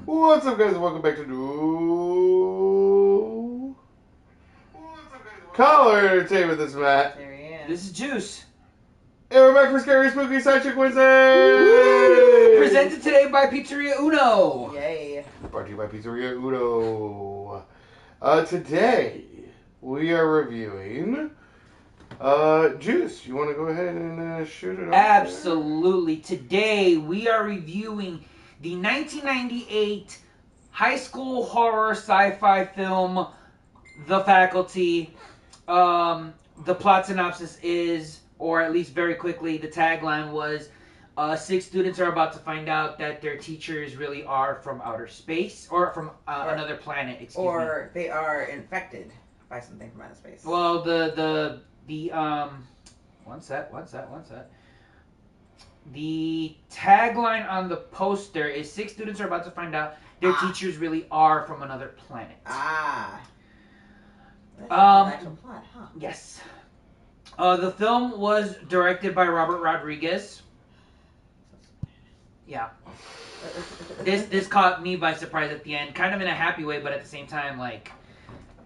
What's up, guys? Welcome back to New Color Entertainment. This is Matt. There he is. This is Juice. And we're back for Scary Spooky Sidechick Wednesday! Woo! Presented today by Pizzeria Uno. Yay. Brought to you by Pizzeria Uno. Today, we are reviewing Juice. You want to go ahead and shoot it off? Absolutely. Today, we are reviewing the 1998 high school horror sci-fi film, The Faculty. The plot synopsis is, or at least very quickly, the tagline was, 6 students are about to find out that their teachers really are from outer space, or from another planet, excuse me. Or they are infected by something from outer space. Well, the one set. The tagline on the poster is 6 students are about to find out their teachers really are from another planet. That's an actual plot, huh? Yes. The film was directed by Robert Rodriguez. Yeah. This caught me by surprise at the end, kind of in a happy way, but at the same time, like,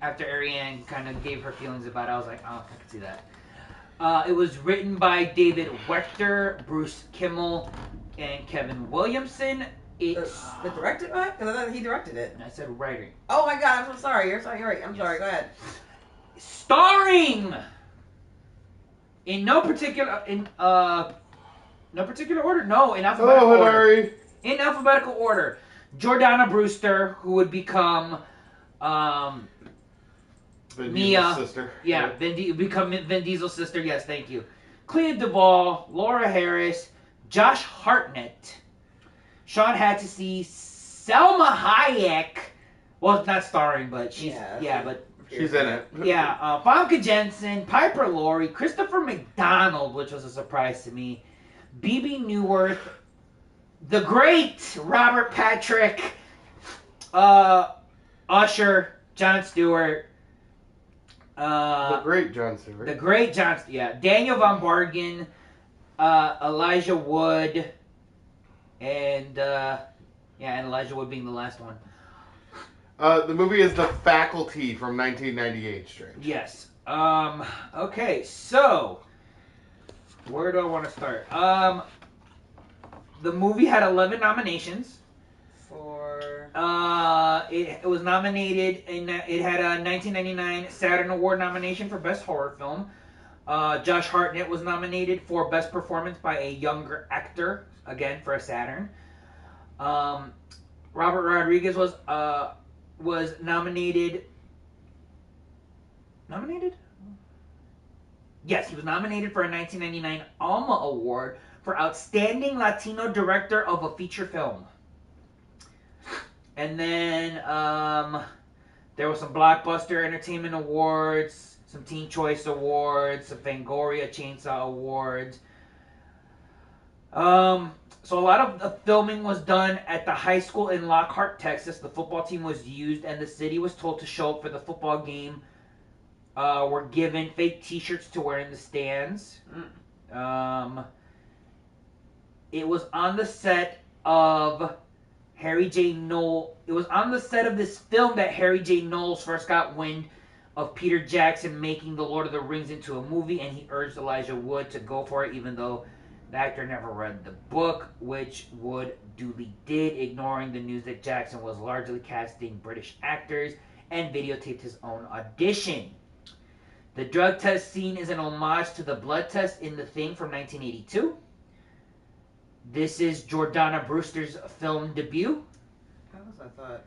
after Ariane kind of gave her feelings about it, I was like, oh, I can see that. It was written by David Wechter, Bruce Kimmel, and Kevin Williamson. It's The directed by? Because I thought he directed it. I said writing. Oh my god, I'm so sorry. You're right. I'm sorry. Go ahead. Starring in no particular order. No, in alphabetical Hello, order. Hilary. In alphabetical order, Jordana Brewster, who would become Vin Mia. Diesel's sister. Yeah, become Vin Diesel's sister. Yes, thank you. Clea Duvall, Laura Harris, Josh Hartnett, Sean Hattasey, Selma Hayek. Well, it's not starring, but she's She's in it. yeah. Famke Jensen, Piper Laurie, Christopher McDonald, which was a surprise to me, Bebe Neuwirth, the great Robert Patrick, Usher, Jon Stewart. The great Jon Stewart. The great Jon Stewart, yeah. Daniel Von Bargen, Elijah Wood, and Elijah Wood being the last one. The movie is The Faculty from 1998, Strange. Yes. Okay, so where do I want to start? The movie had 11 nominations. For... It was nominated in. It had a 1999 Saturn Award nomination for Best Horror Film. Josh Hartnett was nominated for Best Performance by a Younger Actor, again for a Saturn. Robert Rodriguez was nominated. Nominated? Yes, he was nominated for a 1999 Alma Award for Outstanding Latino Director of a Feature Film. And then there was some Blockbuster Entertainment Awards, some Teen Choice Awards, some Fangoria Chainsaw Awards. So a lot of the filming was done at the high school in Lockhart, Texas. The football team was used, and the city was told to show up for the football game. Were given fake T-shirts to wear in the stands. It was on the set of Harry J. Knowles. It was on the set of this film that Harry J. Knowles first got wind of Peter Jackson making The Lord of the Rings into a movie, and he urged Elijah Wood to go for it, even though the actor never read the book, which Wood duly did, ignoring the news that Jackson was largely casting British actors and videotaped his own audition. The drug test scene is an homage to the blood test in The Thing from 1982. This is Jordana Brewster's film debut. That was, I thought,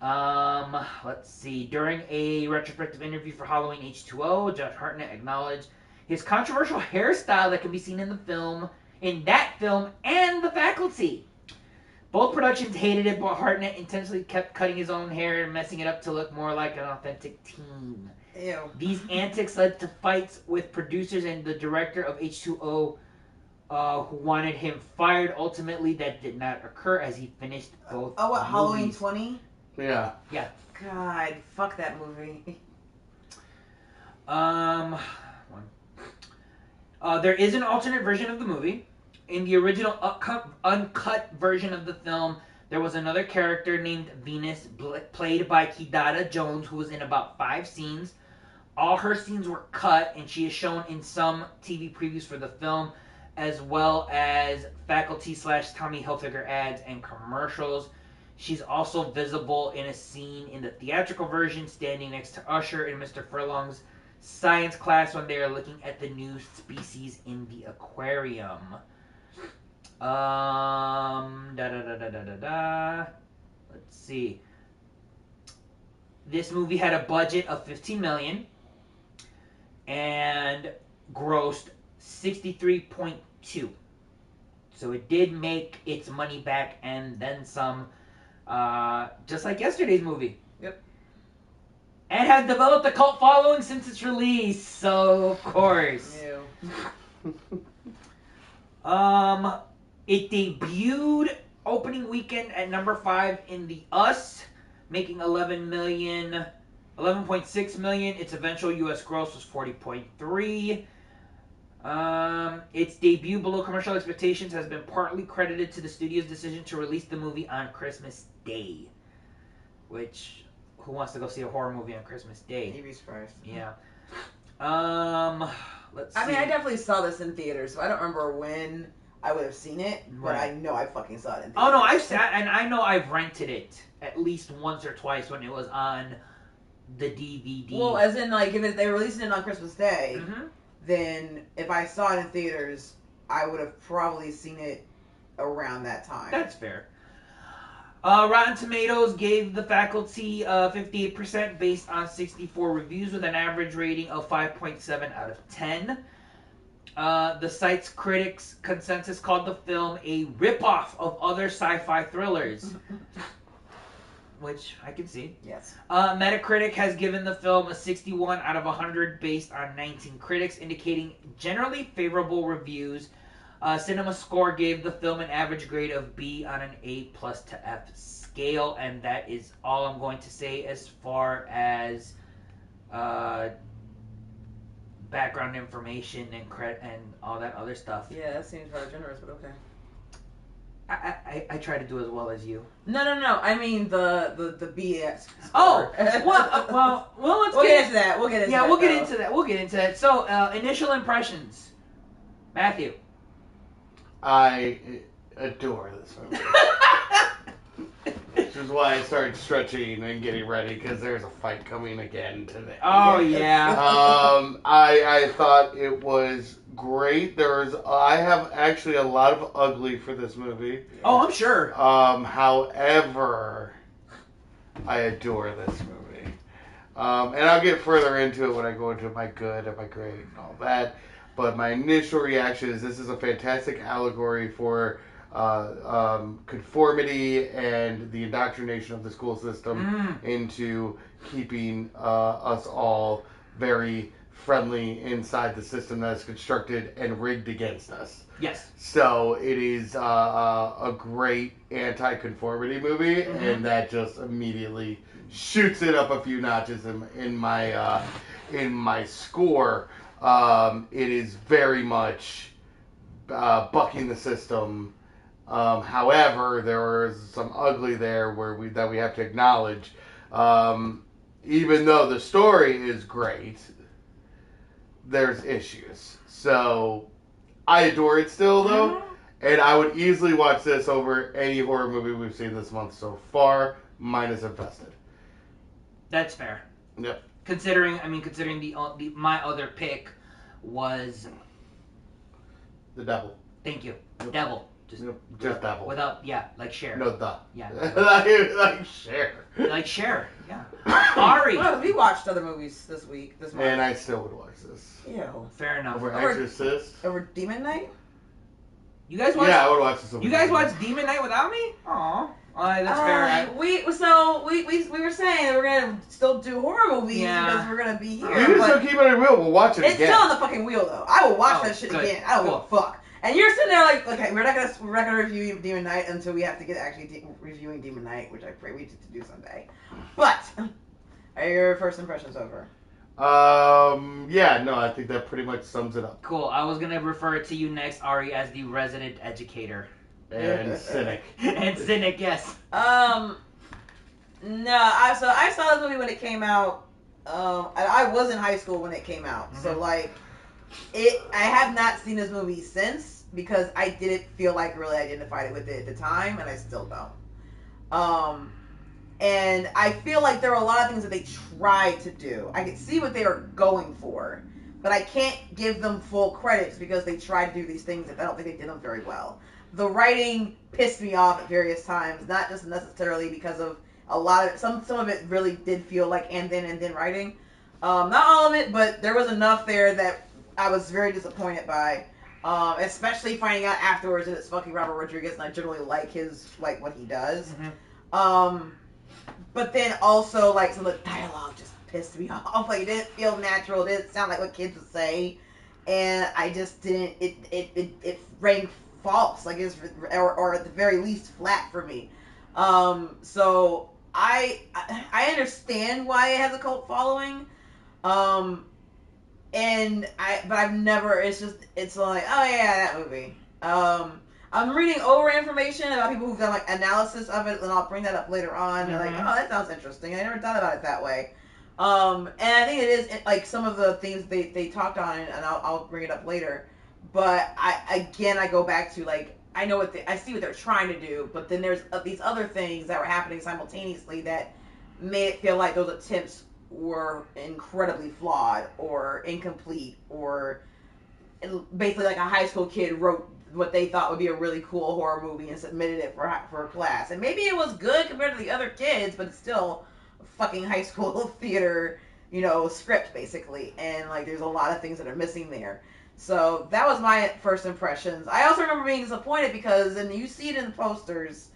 yeah. Let's see. During a retrospective interview for Halloween H2O, Josh Hartnett acknowledged his controversial hairstyle that can be seen in that film, and The Faculty. Both productions hated it, but Hartnett intentionally kept cutting his own hair and messing it up to look more like an authentic teen. Ew. These antics led to fights with producers and the director of H2O, who wanted him fired. Ultimately, that did not occur as he finished both Oh, what, Halloween movies. 20? Yeah. Yeah. God, fuck that movie. There is an alternate version of the movie. In the original uncut version of the film, There was another character named Venus, played by Kidada Jones, who was in about 5 scenes. All her scenes were cut, and she is shown in some TV previews for the film, as well as faculty/Tommy Hilfiger ads and commercials. She's also visible in a scene in the theatrical version, standing next to Usher in Mr. Furlong's science class when they are looking at the new species in the aquarium. Let's see. This movie had a budget of $15 million and grossed 63.2. So it did make its money back and then some, just like yesterday's movie. Yep. And has developed a cult following since its release, so of course. Ew. It debuted opening weekend at number 5 in the US, making $11.6 million. Its eventual US gross was 40.3. Its debut below commercial expectations has been partly credited to the studio's decision to release the movie on Christmas Day. Which, who wants to go see a horror movie on Christmas Day? You'd be surprised. Yeah. Let's see. I mean, I definitely saw this in theaters, so I don't remember when I would have seen it, but Right. I know I fucking saw it in theaters. Oh no, I know I've rented it at least once or twice when it was on the DVD. Well, as in, like, if they were releasing it on Christmas Day, Mhm. then if I saw it in theaters, I would have probably seen it around that time. That's fair. Rotten Tomatoes gave The Faculty 58% based on 64 reviews with an average rating of 5.7 out of 10. The site's critics' consensus called the film a ripoff of other sci-fi thrillers, which I can see. Yes. Metacritic has given the film a 61 out of 100 based on 19 critics, indicating generally favorable reviews. Cinema Score gave the film an average grade of B on an A+ to F scale, and that is all I'm going to say as far as background information and all that other stuff. Yeah, that seems rather generous, but okay. I try to do as well as you. No. I mean the BS. Oh, well, let's We'll get get into that. We'll get into that. We'll get though. into that. We'll get into that. So, initial impressions, Matthew. I adore this movie. Which is why I started stretching and getting ready, because there's a fight coming again today. Oh yeah. I thought it was great. I have actually a lot of ugly for this movie. Oh, I'm sure. However, I adore this movie. And I'll get further into it when I go into my good and my great and all that. But my initial reaction is this is a fantastic allegory for conformity and the indoctrination of the school system into keeping us all very friendly inside the system that is constructed and rigged against us. Yes. So it is a great anti-conformity movie, and that just immediately shoots it up a few notches in my score. It is very much bucking the system. However, there is some ugly there that we have to acknowledge. Even though the story is great, there's issues. So I adore it still, though, and I would easily watch this over any horror movie we've seen this month so far, minus Infested. That's fair. Yep. Considering the my other pick was The Devil. Thank you, Yep. Devil. Just Devil. Without like Cher. No, the. Yeah. like Cher. Like Cher. Yeah. Ari. Well, we watched other movies this month. And I still would watch this. Ew. Fair enough. Over Exorcist. Over Demon Night? You guys watch? Yeah, I would watch this over You guys Demon watch Demon Night without me? Aw. That's fair. We were saying that we're gonna still do horror movies because we're gonna be here. You can still keep it in real. We'll watch it it's again. still on the fucking wheel though. I will watch that shit good. again. I don't give a fuck. And you're sitting there like, okay, we're not gonna review Demon Night until we have to get actually reviewing Demon Night, which I pray we get to do someday. But are your first impressions over? Yeah, no, I think that pretty much sums it up. Cool. I was gonna refer to you next, Ari, as the resident educator. and cynic. And cynic, yes. No, I saw this movie when it came out. And I was in high school when it came out, so like, I have not seen this movie since because I didn't feel like really identified with it at the time, and I still don't. And I feel like there were a lot of things that they tried to do. I could see what they were going for, but I can't give them full credits because they tried to do these things that I don't think they did them very well. The writing pissed me off at various times, not just necessarily because of a lot of some of it really did feel like and then writing. Not all of it, but there was enough there that I was very disappointed by. Especially finding out afterwards that it's fucking Robert Rodriguez, and I generally like what he does. But then also like some of the dialogue just pissed me off. Like, it didn't feel natural. It didn't sound like what kids would say, and I just didn't. It rang false. Like, or at the very least flat for me. So I understand why it has a cult following. But I've never. It's like, oh yeah, that movie. I'm reading over information about people who've done like analysis of it, and I'll bring that up later on. And like, oh, that sounds interesting. I never thought about it that way. And I think it is like some of the things they talked on, and I'll bring it up later. But I go back to like, I know I see what they're trying to do, but then there's these other things that were happening simultaneously that made it feel like those attempts were incredibly flawed or incomplete, or basically like a high school kid wrote what they thought would be a really cool horror movie and submitted it for a class. And maybe it was good compared to the other kids, but it's still a fucking high school theater, script basically. And like, there's a lot of things that are missing there. So that was my first impressions. I also remember being disappointed because, and you see it in the posters,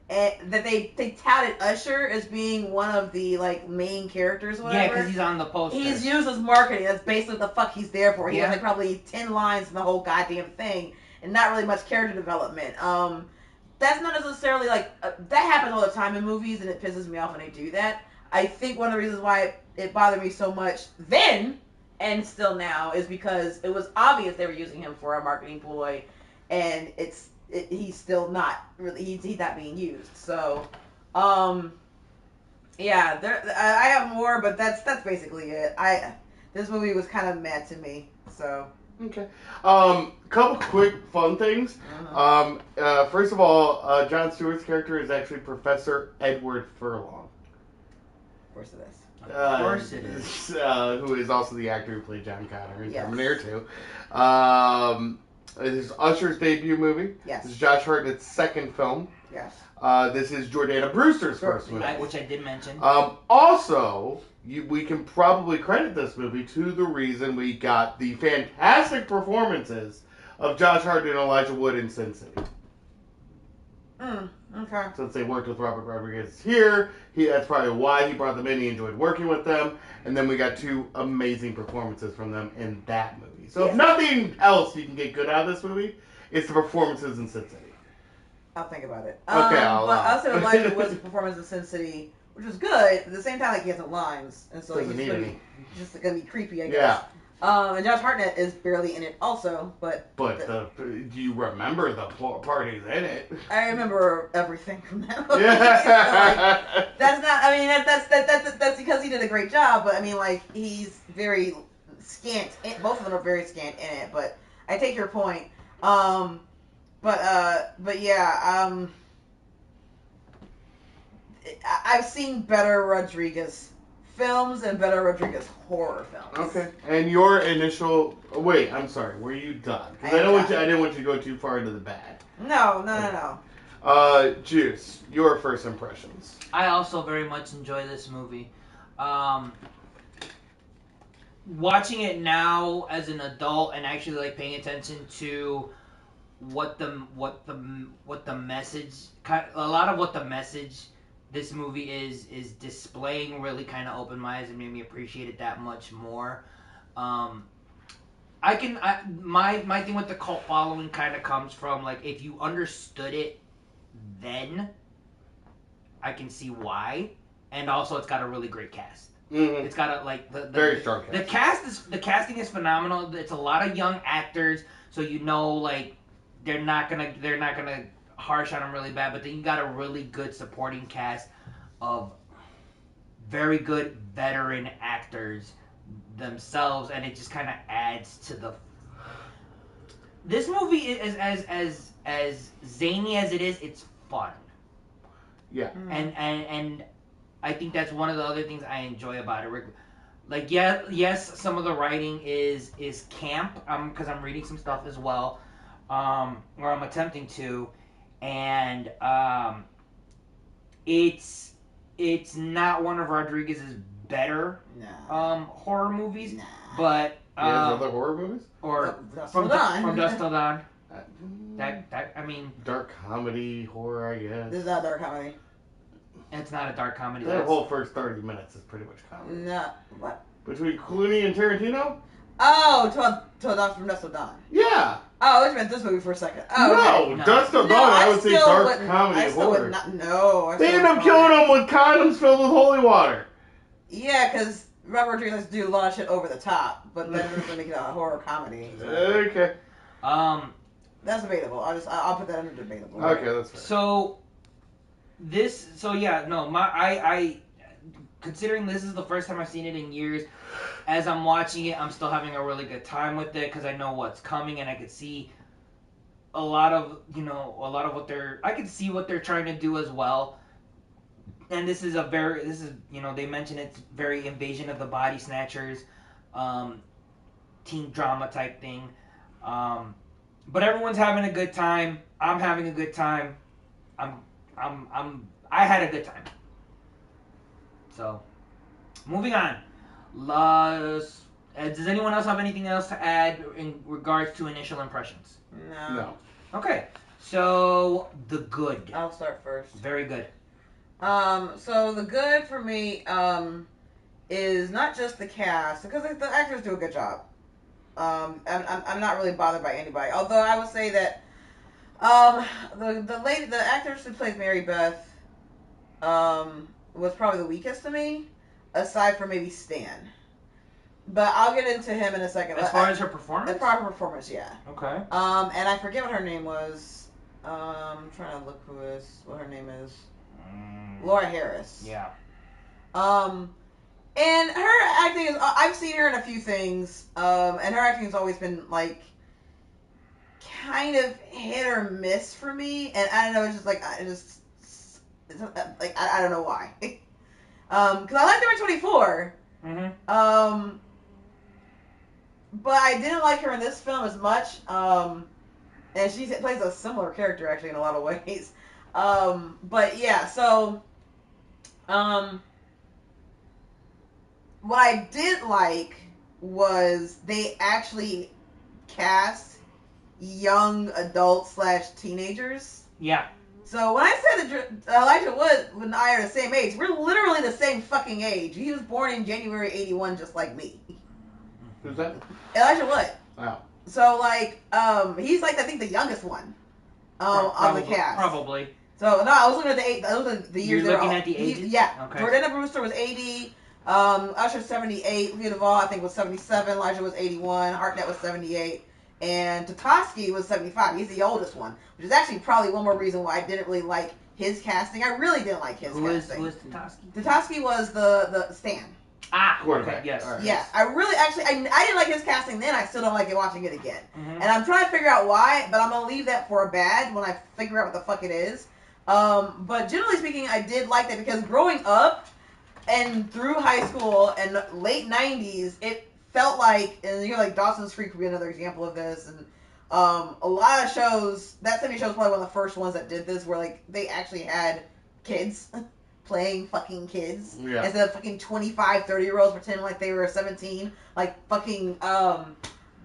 that they touted Usher as being one of the like main characters or whatever. Yeah, because he's on the poster. He's used as marketing. That's basically what the fuck he's there for. He has like probably 10 lines in the whole goddamn thing, and not really much character development. That's not necessarily like that happens all the time in movies, and it pisses me off when they do that. I think one of the reasons why it bothered me so much then and still now is because it was obvious they were using him for a marketing ploy, and he's still not really, he's not being used. So, yeah, I have more, but that's basically it. This movie was kind of mad to me, so. Okay. Couple quick fun things. First of all, Jon Stewart's character is actually Professor Edward Furlong. Of course it is. Of course it is. Who is also the actor who played John Connor in Terminator 2. This is Usher's debut movie. Yes. This is Josh Hartnett's second film. Yes. This is Jordana Brewster's first movie. Which I did mention. Also, we can probably credit this movie to the reason we got the fantastic performances of Josh Hartnett and Elijah Wood in Sin City. Okay. Since they worked with Robert Rodriguez here, that's probably why he brought them in. He enjoyed working with them. And then we got two amazing performances from them in that movie. So if nothing else you can get good out of this movie, it's the performances in Sin City. I'll think about it. Okay, but also Elijah Wood's performance in Sin City, which was good. At the same time, like, he has no lines, and so Doesn't he's need just gonna be creepy, I guess. Yeah. And Josh Hartnett is barely in it, also. But do you remember the parties in it? I remember everything from that movie. Yeah. So, like, that's not. I mean, that's because he did a great job. But I mean, like, he's very scant. Both of them are very scant in it. But I take your point. But yeah. I've seen better Rodriguez films and better Rodriguez horror films. Okay. And your initial... Wait, I'm sorry. Were you done? Because I didn't want you to go too far into the bad. No. Juice, your first impressions. I also very much enjoy this movie. Watching it now as an adult and actually like paying attention to what the message, a lot of what the message this movie is displaying really kind of opened my eyes and made me appreciate it that much more. My thing with the cult following kind of comes from, like, if you understood it then, I can see why. And also, it's got a really great cast. Mm-hmm. It's got a very strong cast. The casting is phenomenal. It's a lot of young actors, so like they're not gonna harsh on them really bad, but then you got a really good supporting cast of very good veteran actors themselves, and it just kind of adds to the. This movie is as zany as it is. It's fun. Yeah. And I think that's one of the other things I enjoy about it. Like, yes, some of the writing is camp, because I'm reading some stuff as well, or I'm attempting to, and it's not one of Rodriguez's better horror movies, but he has other horror movies, or from Dusk Till Dawn. That I mean, dark comedy horror, I guess. This is not dark comedy. It's not a dark comedy. That whole first 30 minutes is pretty much comedy. No, what? Between Clooney and Tarantino? Oh, from Dusk Till Dawn. Yeah. Oh, I just meant this movie for a second. Oh, No, okay. Dusk Till Dawn, I would say dark comedy I still horror. would not. No. They end up killing him with condoms filled with holy water. Yeah, because Robert Rodriguez likes to do a lot of shit over the top, but that doesn't make it a horror comedy. So. Okay. That's debatable. I'll put that under debatable. Okay, that's fair. I considering this is the first time I've seen it in years, as I'm watching it, I'm still having a really good time with it because I know what's coming and I could see a lot of what I could see what they're trying to do as well. And this is they mention it's very Invasion of the Body Snatchers, teen drama type thing. But everyone's having a good time. I'm having a good time. I had a good time. So, moving on. Does anyone else have anything else to add in regards to initial impressions? No. Okay. So, the good. I'll start first. Very good. So the good for me, is not just the cast, because the actors do a good job. I'm not really bothered by anybody. Although I would say that, the actress who plays Mary Beth, was probably the weakest to me, aside from maybe Stan. But I'll get into him in a second. As far as her performance? As far as her performance, yeah. Okay. And I forget what her name was. I'm trying to look what her name is. Laura Harris. Yeah. And her acting is, I've seen her in a few things, and her acting has always been, like, kind of hit or miss for me, and I don't know, it's just, like, I don't know why. Because I liked her in 24, but I didn't like her in this film as much, and she plays a similar character, actually, in a lot of ways. But, yeah, so, what I did like was they actually cast young adults / teenagers. Yeah. So when I said that Elijah Wood and I are the same age, we're literally the same fucking age. He was born in January '81, just like me. Who's that? Elijah Wood. Wow. So like, he's like I think the youngest one, on the cast. Probably. So no, I was looking at the age. Those are the years. You're looking at the ages. Yeah. Okay. Jordana Brewster was 80. Usher 78. Leo Duvall I think was 77. Elijah was 81. Hartnett was 78. And Tatoski was 75. He's the oldest one, which is actually probably one more reason why I didn't really like his casting. I really didn't like his casting. Who is Tatoski? Tatoski was the Stan. Quarterback. Okay, yes. Right. Yeah, I really actually I didn't like his casting then. I still don't like it watching it again. Mm-hmm. And I'm trying to figure out why, but I'm gonna leave that for a bad when I figure out what the fuck it is. But generally speaking, I did like that because growing up and through high school and late 90s, it felt like, and like Dawson's Creek would be another example of this, and a lot of shows, that 70 show was probably one of the first ones that did this, where like they actually had kids playing fucking kids instead of fucking 25, 30-year-olds pretending like they were 17, like fucking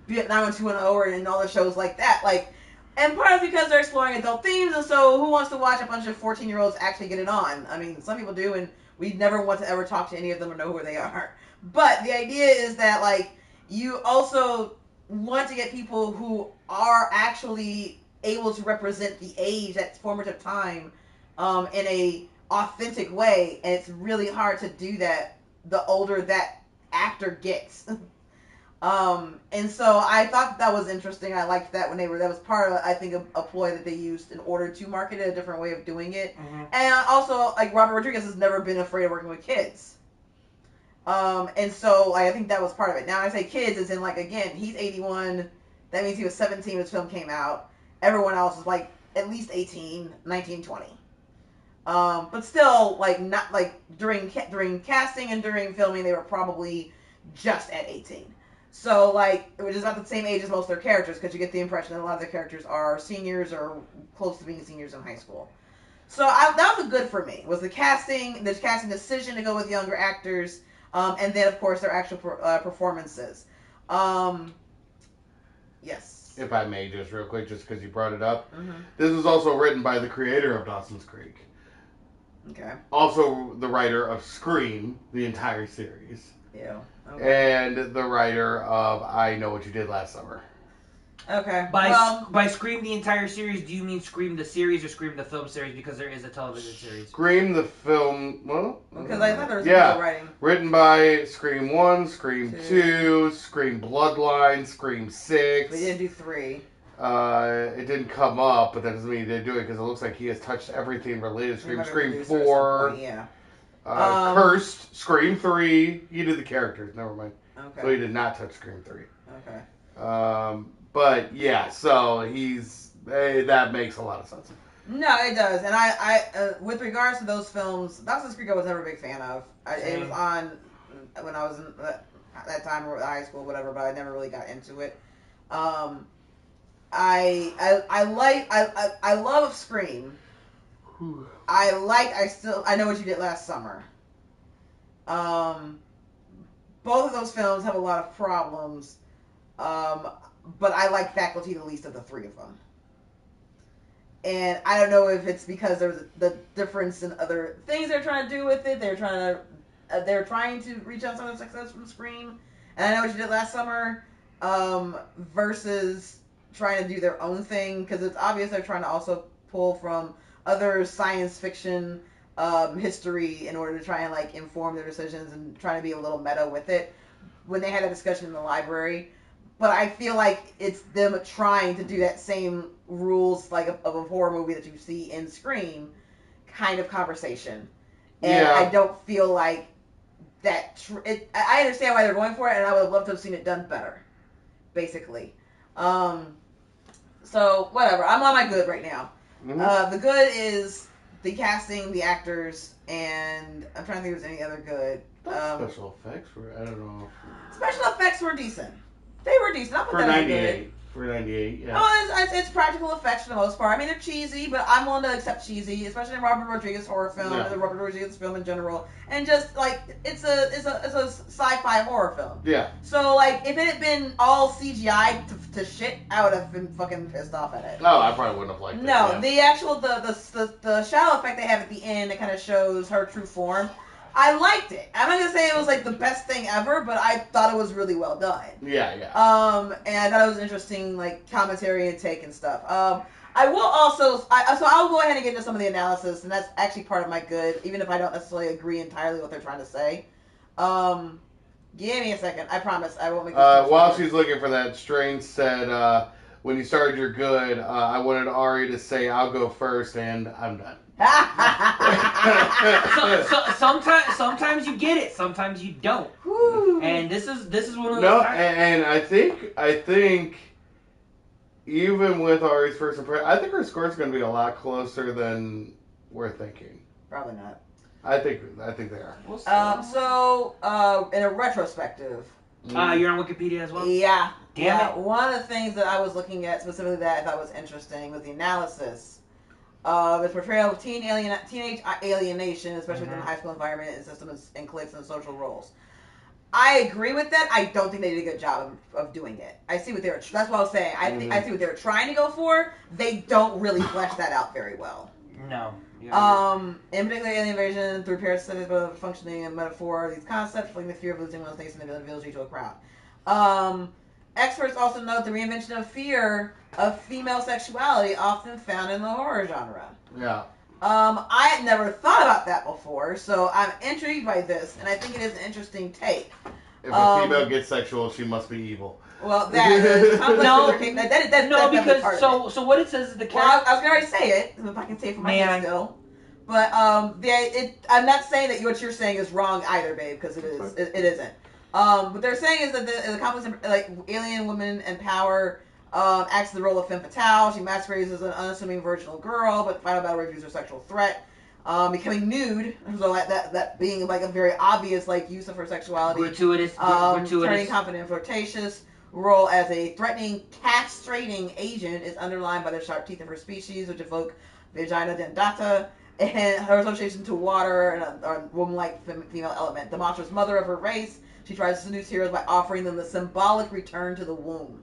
Vietnam and 210 and all the shows like that, like. And part of it's because they're exploring adult themes, and so who wants to watch a bunch of 14-year-olds actually get it on? I mean, some people do, and we never want to ever talk to any of them or know who they are. But the idea is that, like, you also want to get people who are actually able to represent the age, that formative time, in a authentic way, and it's really hard to do that the older that actor gets. And so I thought that was interesting. I liked that that was part of, I think, a ploy that they used in order to market it, a different way of doing it. Mm-hmm. And also, like, Robert Rodriguez has never been afraid of working with kids. And so, like, I think that was part of it. Now, I say kids as in, like, again, he's 81. That means he was 17 when this film came out. Everyone else was, like, at least 18, 19, 20. But still, like, not, like, during casting and during filming, they were probably just at 18. So, like, it was just not the same age as most of their characters, because you get the impression that a lot of their characters are seniors or close to being seniors in high school. So that was a good for me. Was the casting decision to go with younger actors, and then of course their actual performances. Yes. If I may, just real quick, just because you brought it up, Mm-hmm. this was also written by the creator of Dawson's Creek. Okay. Also the writer of Scream, the entire series. Yeah. Okay. And the writer of I Know What You Did Last Summer. Okay. By Scream the entire series, do you mean Scream the series or Scream the film series? Because there is a television series. Scream the film, well... Because I thought there was some writing. Written by Scream 1, Scream 2, Scream Bloodline, Scream 6. They didn't do 3. It didn't come up, but that doesn't mean he didn't do it, because it looks like he has touched everything related to Scream 4. Point, yeah. Cursed, Scream 3. He did the characters, never mind. Okay. So he did not touch Scream 3. Okay. But yeah, so that makes a lot of sense. No, it does. And I with regards to those films, Dawson's Creek I was never a big fan of. It was on when I was in that time or high school, whatever, but I never really got into it. I love Scream. I Know What You Did Last Summer. Both of those films have a lot of problems. But I like Faculty the least of the three of them. And I don't know if it's because there's the difference in other things they're trying to do with it. They're trying to reach out some of the success from Scream. And I Know What You Did Last Summer, versus trying to do their own thing, because it's obvious they're trying to also pull from other science fiction history in order to try and like inform their decisions and trying to be a little meta with it. When they had a discussion in the library. But I feel like it's them trying to do that same rules like of a horror movie that you see in Scream kind of conversation. And I don't feel like that... I understand why they're going for it, and I would love to have seen it done better, basically. So, whatever. I'm on my good right now. Mm-hmm. The good is the casting, the actors, and I'm trying to think if there's any other good. Special effects were... I don't know. Special effects were decent. They were decent. I'll put for that 98. For 98, yeah. Oh, it's practical effects for the most part. I mean, they're cheesy, but I'm willing to accept cheesy, especially in Robert Rodriguez horror film, and the Robert Rodriguez film in general. And just like it's a sci-fi horror film. Yeah. So like, if it had been all CGI to shit, I would have been fucking pissed off at it. Oh, I probably wouldn't have liked it. No, yeah. The actual the shadow effect they have at the end that kind of shows her true form. I liked it. I'm not gonna say it was like the best thing ever, but I thought it was really well done. Yeah. And I thought it was interesting, like commentary and take and stuff. I will also, so I'll go ahead and get into some of the analysis, and that's actually part of my good, even if I don't necessarily agree entirely with what they're trying to say. Give me a second. I promise I won't make this while she's looking for that, Strange said, when you started your good, I wanted Ari to say, I'll go first, and I'm done. Sometimes you get it, sometimes you don't. Whew. And this is one of those No, times. and I think even with Ari's first impression, I think her score is going to be a lot closer than we're thinking. Probably not. I think they are. In a retrospective. You're on Wikipedia as well? Yeah. Damn it. One of the things that I was looking at specifically that I thought was interesting was the analysis of its portrayal of teenage alienation, especially within the high school environment and systems and cliques and social roles. I agree with that. I don't think they did a good job of doing it. I see what they were. That's what I was saying. I see what they were trying to go for. They don't really flesh that out very well. No. In particular, alien invasion through parasitic functioning and metaphor, these concepts, like the fear of losing one's nation and the ability to a crowd. Experts also note the reinvention of fear of female sexuality often found in the horror genre. Yeah. I had never thought about that before, so I'm intrigued by this, and I think it is an interesting take. If a female gets sexual, she must be evil. Well, that complex no, that's because so what it says is the character. Well, I was going to say it, if I can say it for my head still. But I'm not saying that what you're saying is wrong either, babe, because it is. It isn't. What they're saying is that the complex, like alien woman in power, acts the role of femme fatale. She masquerades as an unassuming virginal girl, but the final battle reviews her sexual threat. Becoming nude, so that being like a very obvious like use of her sexuality. Gratuitous. Turning confident and flirtatious. Role as a threatening, castrating agent is underlined by the sharp teeth of her species, which evoke vagina dentata, and her association to water and a woman-like female element. The monstrous mother of her race, she tries to seduce heroes by offering them the symbolic return to the womb.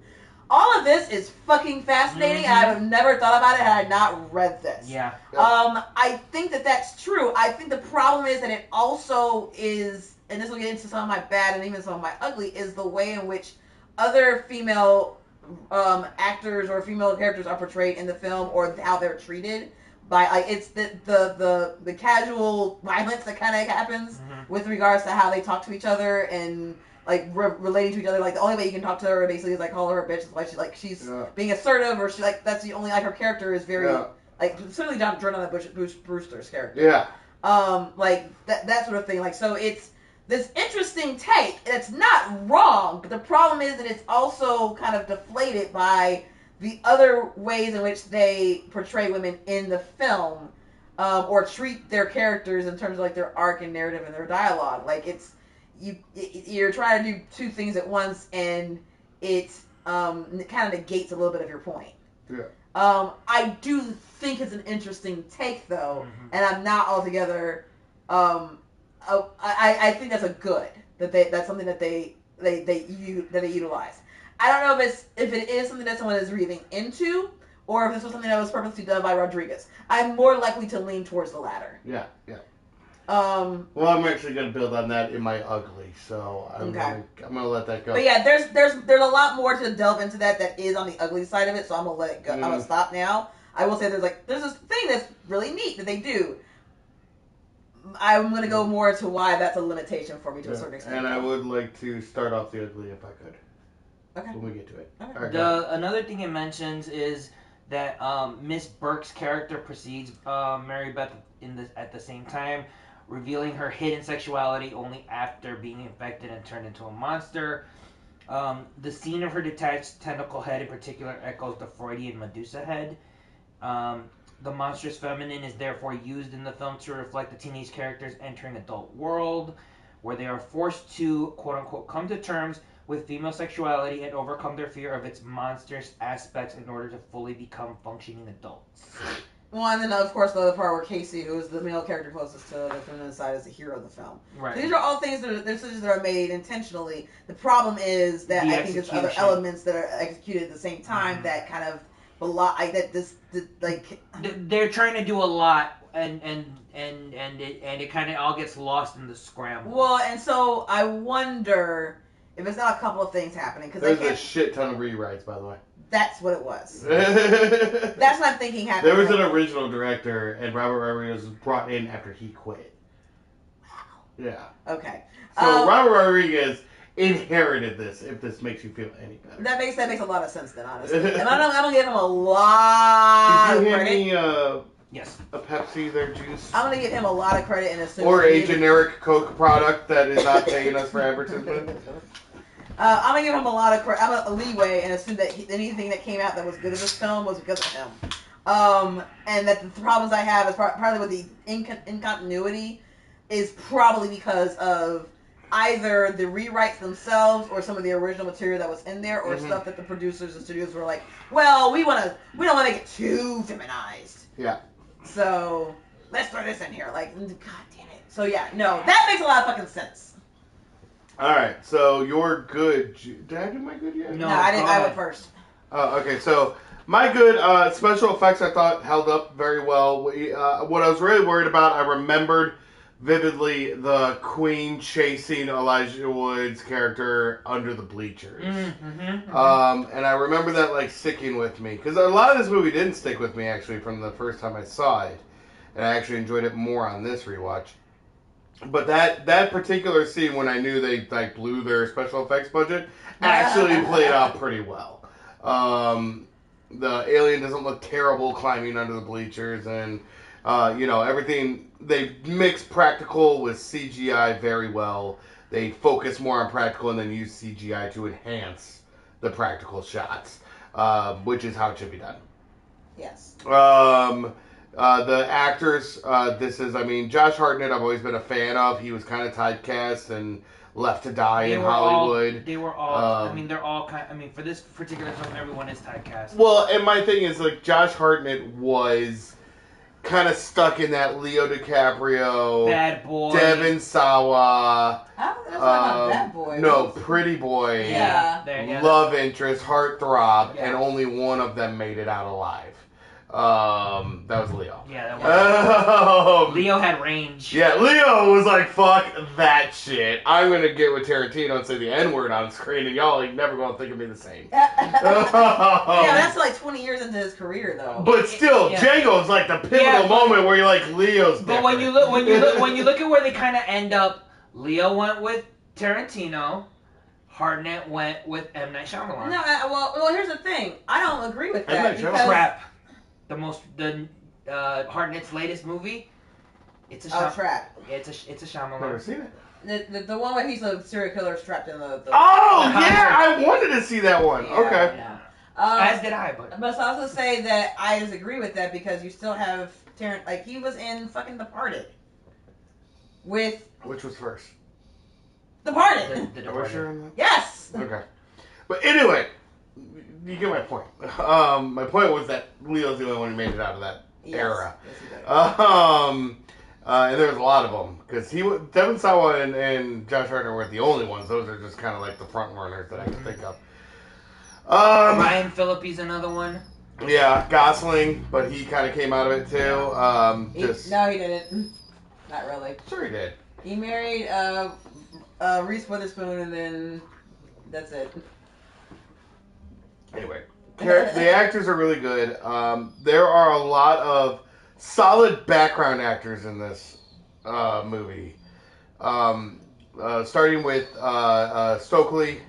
All of this is fucking fascinating, and I would have never thought about it had I not read this. Yeah. I think that that's true. I think the problem is that it also is, and this will get into some of my bad and even some of my ugly, is the way in which other female actors or female characters are portrayed in the film, or how they're treated by, like, it's the casual violence that kind of happens with regards to how they talk to each other and like relating to each other. Like the only way you can talk to her basically is like call her a bitch. Like she's being assertive, or she like that's the only like her character is very like certainly Jordan Brewster's character. Yeah. Like that sort of thing. Like so it's this interesting take. It's not wrong, but the problem is that it's also kind of deflated by the other ways in which they portray women in the film, or treat their characters in terms of like their arc and narrative and their dialogue. Like you're trying to do two things at once, and it kind of negates a little bit of your point. Yeah. I do think it's an interesting take though, and I'm not altogether. I think that's a good that's something that they utilize. I don't know if it is something that someone is reading into, or if this was something that was purposely done by Rodriguez. I'm more likely to lean towards the latter. Yeah. Well, I'm actually gonna build on that in my ugly, so I'm gonna let that go. But yeah, there's a lot more to delve into that is on the ugly side of it, so I'm gonna let it go. I'm gonna stop now. I will say there's this thing that's really neat that they do. I'm going to go more to why that's a limitation for me to a certain extent. And I would like to start off the ugly if I could. Okay. When we get to it. Okay. Right, another thing it mentions is that Miss Burke's character precedes Mary Beth at the same time, revealing her hidden sexuality only after being infected and turned into a monster. The scene of her detached tentacle head in particular echoes the Freudian Medusa head. The monstrous feminine is therefore used in the film to reflect the teenage characters entering adult world, where they are forced to, quote-unquote, come to terms with female sexuality and overcome their fear of its monstrous aspects in order to fully become functioning adults. Well, and then, of course, the other part where Casey, who is the male character closest to the feminine side, is the hero of the film. Right. So these are all things decisions that are made intentionally. The problem is that I think there's other elements that are executed at the same time that kind of they're trying to do a lot, and it kind of all gets lost in the scramble. Well, and so I wonder if it's not a couple of things happening, because there's a shit ton of rewrites, by the way. That's what it was. That's what I'm thinking happened. There was an original director, and Robert Rodriguez was brought in after he quit. Wow. Yeah. Okay. So Robert Rodriguez inherited this, if this makes you feel any better. That makes a lot of sense then, honestly. And I'm gonna give him a lot of credit. Could you hand me yes. a Pepsi, their juice? I'm gonna give him a lot of credit and assume. Or a generic Coke product that is not paying us for advertisement. I'm gonna give him a lot of credit. I'm a leeway and assume that anything that came out that was good in this film was because of him. And that the problems I have is partly with the incontinuity is probably because of either the rewrites themselves or some of the original material that was in there, or stuff that the producers and studios were like, well, we don't want to make it too feminized. Yeah. So let's throw this in here. Like, god damn it. So yeah, no, that makes a lot of fucking sense. All right, so you're good. Did I do my good yet? No, I didn't. I went first. Okay, so my good special effects I thought held up very well. What I was really worried about, I remembered vividly the Queen chasing Elijah Wood's character under the bleachers. And I remember that like sticking with me, because a lot of this movie didn't stick with me actually from the first time I saw it, and I actually enjoyed it more on this rewatch. But that particular scene, when I knew they like blew their special effects budget, actually played out pretty well. The alien doesn't look terrible climbing under the bleachers, and everything. They mix practical with CGI very well. They focus more on practical and then use CGI to enhance the practical shots, which is how it should be done. Yes. The actors, Josh Hartnett, I've always been a fan of. He was kind of typecast and left to die in Hollywood. They were all. They're all kind. For this particular film, everyone is typecast. Well, and my thing is, like, Josh Hartnett was kind of stuck in that Leo DiCaprio, Bad Boy, Devon Sawa. That's not Bad Boy. No, Pretty Boy. Yeah. Love interest, heartthrob, Yeah. and only one of them made it out alive. That was Leo. Yeah, that was. Leo had range. Yeah, Leo was like, fuck that shit. I'm going to get with Tarantino and say the N-word on screen, and y'all ain't never going to think of me the same. Yeah, that's like 20 years into his career, though. But still, Django's like the pivotal moment where you're like, Leo's different. But when you look at where they kind of end up, Leo went with Tarantino. Hartnett went with M. Night Shyamalan. No, well, here's the thing. I don't agree with that. Trap. Hartnett's latest movie. It's a Trap. It's a Shyamalan. Never seen it. The one where he's a serial killer trapped in the I wanted to see that one. Yeah, okay. Yeah. As did I, but I also say that I disagree with that because you still have Tarrant. Like, he was in fucking Departed. Which was first? Departed. The Are we sure on that? Yes. Okay. But anyway, you get my point. My point was that Leo's the only one who made it out of that era. Yes, he did. And there's a lot of them because Devon Sawa and Josh Hartnett weren't the only ones. Those are just kind of like the front runners that I can think of. Ryan Phillippe's another one. Yeah, Gosling, but he kind of came out of it too. No, he didn't. Not really. Sure, he did. He married Reese Witherspoon, and then that's it. Anyway, the actors are really good. There are a lot of solid background actors in this movie. Starting with Stokely,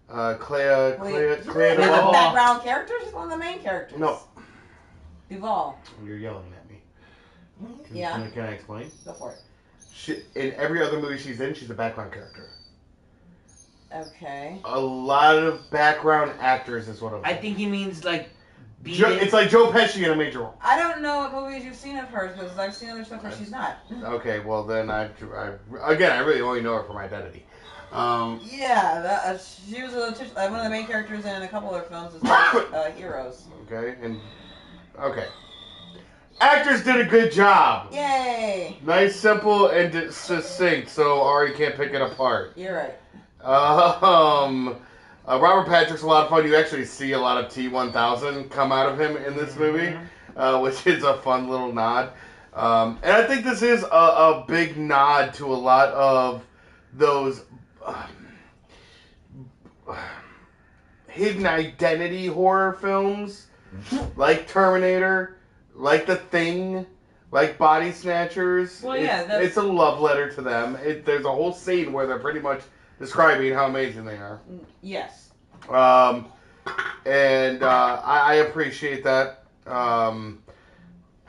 Clea Duvall. Background characters? She's one of the main characters. No. Duvall. You're yelling at me. Yeah. Can I explain? Go for it. In every other movie she's in, she's a background character. Okay. A lot of background actors is what I'm saying. I think he means like. It's like Joe Pesci in a major role. I don't know what movies you've seen of hers because I've seen other stuff where she's not. Okay, well then I really only know her from Identity. Yeah, she was one of the main characters in a couple other films as well, Heroes. Okay. Actors did a good job. Yay! Nice, simple, and succinct, so Ari can't pick it apart. You're right. Robert Patrick's a lot of fun. You actually see a lot of T-1000 come out of him in this movie, which is a fun little nod. And I think this is a big nod to a lot of those hidden identity horror films, like Terminator, like The Thing, like Body Snatchers. Well, yeah, it's a love letter to them. There's a whole scene where they're pretty much describing how amazing they are. Yes. And I appreciate that.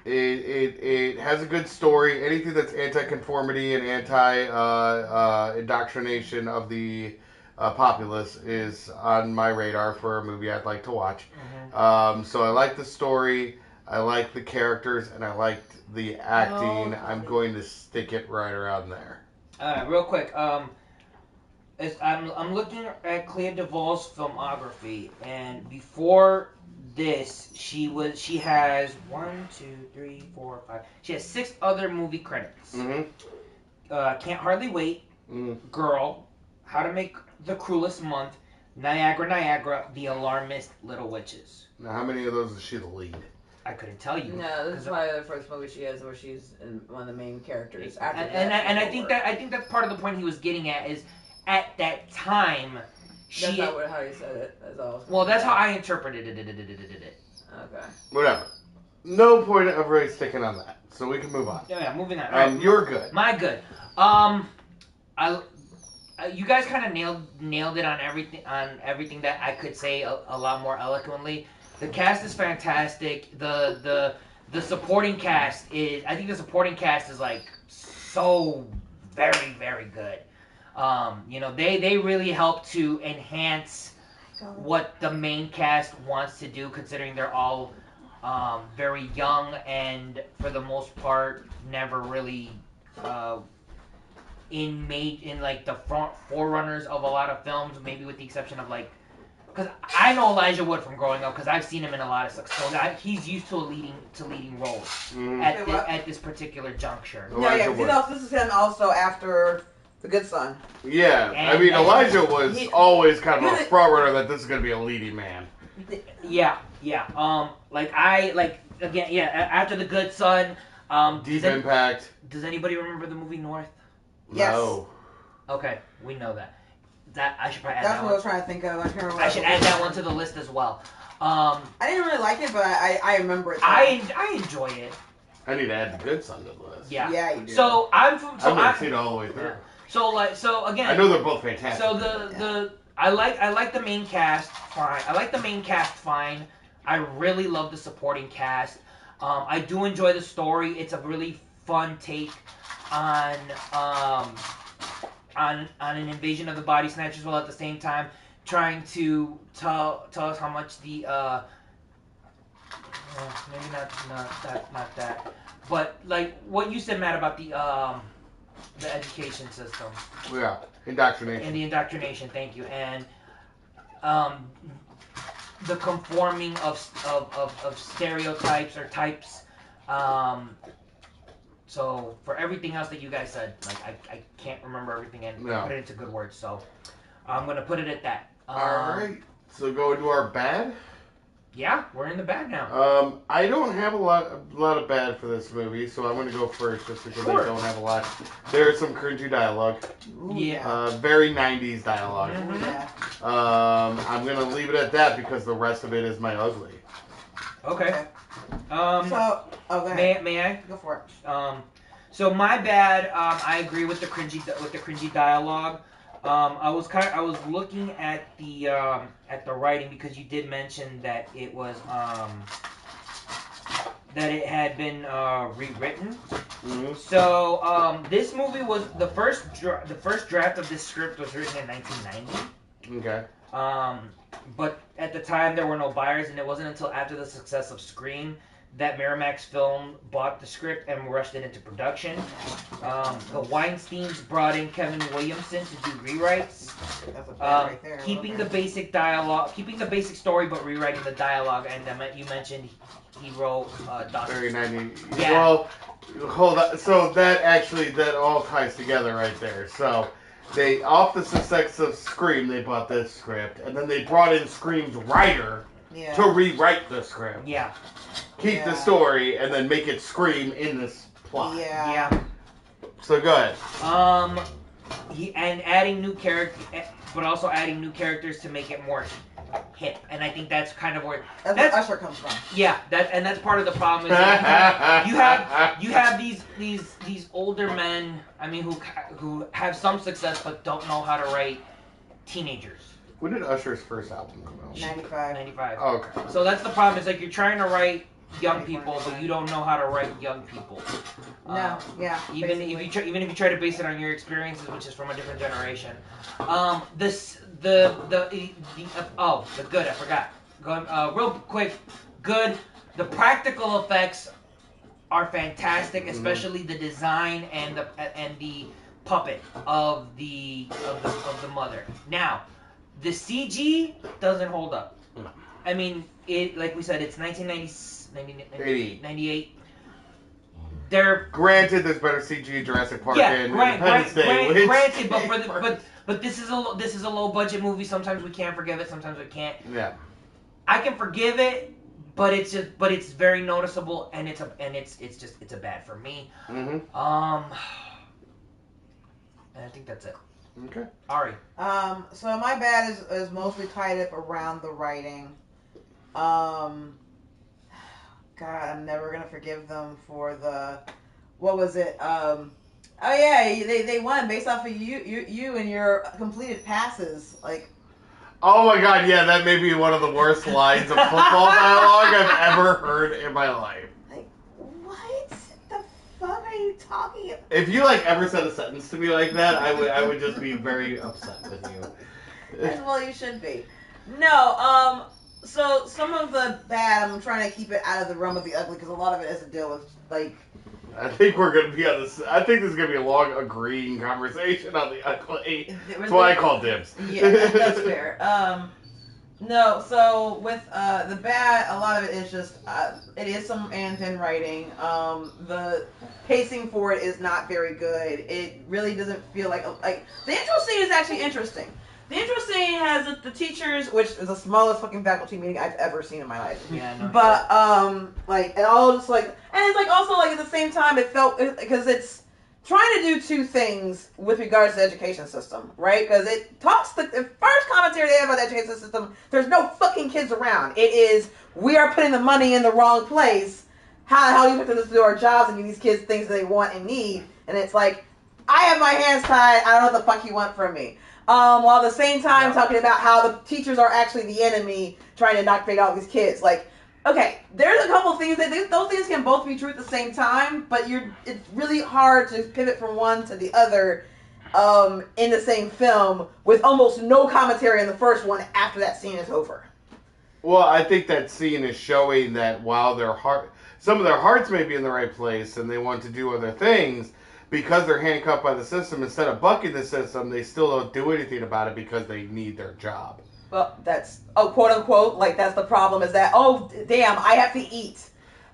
It has a good story. Anything that's anti-conformity and anti-indoctrination of the populace is on my radar for a movie I'd like to watch. So I like the story, I like the characters, and I liked the acting. I'm going to stick it right around there. Real quick, I'm looking at Clea Duvall's filmography, and before this, she has 1, 2, 3, 4, 5. She has 6 other movie credits. Can't Hardly Wait, Girl, How to Make the Cruelest Month, Niagara, The Alarmist, Little Witches. Now, how many of those is she the lead? I couldn't tell you. No, this is probably the first movie she has where she's in one of the main characters. And I think that's part of the point he was getting at is at that time. That's not how you said it. That's all. Well, that's how I interpreted it. Okay. Whatever. no point of really sticking on that. So we can move on. Yeah, moving on. Right. You're good. My good. You guys kind of nailed it on everything that I could say a lot more eloquently. The cast is fantastic. The supporting cast is, I think the supporting cast is like so very, very good. They really help to enhance what the main cast wants to do, considering they're all very young and for the most part never really in like the front forerunners of a lot of films, maybe with the exception of like, because I know Elijah Wood from growing up because I've seen him in a lot of stuff. So he's used to leading roles at this particular juncture. This is him also after The Good Son. Yeah, I mean Elijah was always kind of a front runner that this is going to be a leading man. Yeah. After The Good Son. Deep Impact. Does anybody remember the movie North? Yes. No. Okay, we know that. I should probably add That's what I was trying to think of. I should add that one to the list as well. I didn't really like it, but I remember it. I enjoy it. I need to add The Good Son to the list. Yeah, you do. So I've never seen it all the way through. Yeah. So again, I know they're both fantastic. So I like the main cast fine. I really love the supporting cast. I do enjoy the story. It's a really fun take on an invasion of the body snatchers, while at the same time trying to tell us how much the maybe not that, but like what you said, Matt, about the education system. Yeah, indoctrination. And the indoctrination, thank you, and the conforming of stereotypes or types. So for everything else that you guys said, like I can't remember everything and put it into good words. So I'm gonna put it at that. All right. So go into our bad. Yeah, we're in the bad now. I don't have a lot of bad for this movie, so I'm gonna go first just because I don't have a lot. There's some cringy dialogue. Yeah. Very 90s dialogue. Mm-hmm. Yeah. I'm gonna leave it at that because the rest of it is my ugly. Okay. Go ahead. May I? Go for it. So my bad. I agree with the cringy dialogue. I was looking at the writing because you did mention that it was that it had been rewritten. Mm-hmm. So this movie was the first draft of this script was written in 1990. Okay. But at the time there were no buyers, and it wasn't until after the success of Scream that Miramax Film bought the script and rushed it into production. The Weinsteins brought in Kevin Williamson to do rewrites, That's a bad right there. keeping the basic dialogue, keeping the basic story, but rewriting the dialogue. And you mentioned he wrote Very 90s. Yeah. Well, hold on. So that all ties together right there. So they, off the success of Scream, they bought this script, and then they brought in Scream's writer to rewrite the script. Yeah. Keep the story, and then make it Scream in this plot. Yeah. So go ahead. And adding new characters, but also adding new characters to make it more hip. And I think that's kind of where that's where Usher comes from. Yeah, that's part of the problem. Is that you have these older men. I mean, who have some success but don't know how to write teenagers. When did Usher's first album come out? 95. Oh, okay. So that's the problem. Is like you're trying to write young people, but you don't know how to write young people. No, Even if you try to base it on your experiences, which is from a different generation. The good, I forgot. Going real quick, good. The practical effects are fantastic, especially the design and the puppet of the mother. Now, the CG doesn't hold up. No. I mean, like we said, it's 1998. Granted, there's better CG in Jurassic Park and Independence Day. Granted, but this is a low budget movie. Sometimes we can't forgive it. Sometimes we can't. Yeah. I can forgive it, but it's very noticeable, and it's a bad for me. Mm-hmm. And I think that's it. Okay. Ari. So my bad is mostly tied up around the writing. God, I'm never gonna forgive them for the, what was it? Oh yeah, they won based off of you and your completed passes. Like, Oh my god, yeah, that may be one of the worst lines of football dialogue I've ever heard in my life. like what the fuck are you talking about? If you like ever said a sentence to me like that, I would just be very upset with you. As well, you should be. No, so some of the bad, I'm trying to keep it out of the realm of the ugly because a lot of it has to deal with like. I think we're gonna be on this. I think this is gonna be a long agreeing conversation on the ugly. That's why I call dibs. Yeah, that's fair. No, so with the bad, a lot of it is just it is some Anton writing. The pacing for it is not very good. It really doesn't feel like the intro scene is actually interesting. The intro scene has the teachers, which is the smallest fucking faculty meeting I've ever seen in my life. Yeah, no. But like, and all just like, and it's like also like at the same time it felt because it's trying to do two things with regards to the education system, right? Because it talks the first commentary they have about the education system. There's no fucking kids around. It is we are putting the money in the wrong place. How the hell do you expect us to do our jobs and give these kids things they want and need? And it's like, I have my hands tied. I don't know what the fuck you want from me. While at the same time talking about how the teachers are actually the enemy trying to indoctrinate all these kids. Like, okay, there's a couple things that those things can both be true at the same time, but it's really hard to pivot from one to the other in the same film with almost no commentary in the first one after that scene is over. Well, I think that scene is showing that while some of their hearts may be in the right place and they want to do other things, because they're handcuffed by the system, instead of bucking the system, they still don't do anything about it because they need their job. Well, that's, quote unquote, like that's the problem is that, oh, damn, I have to eat.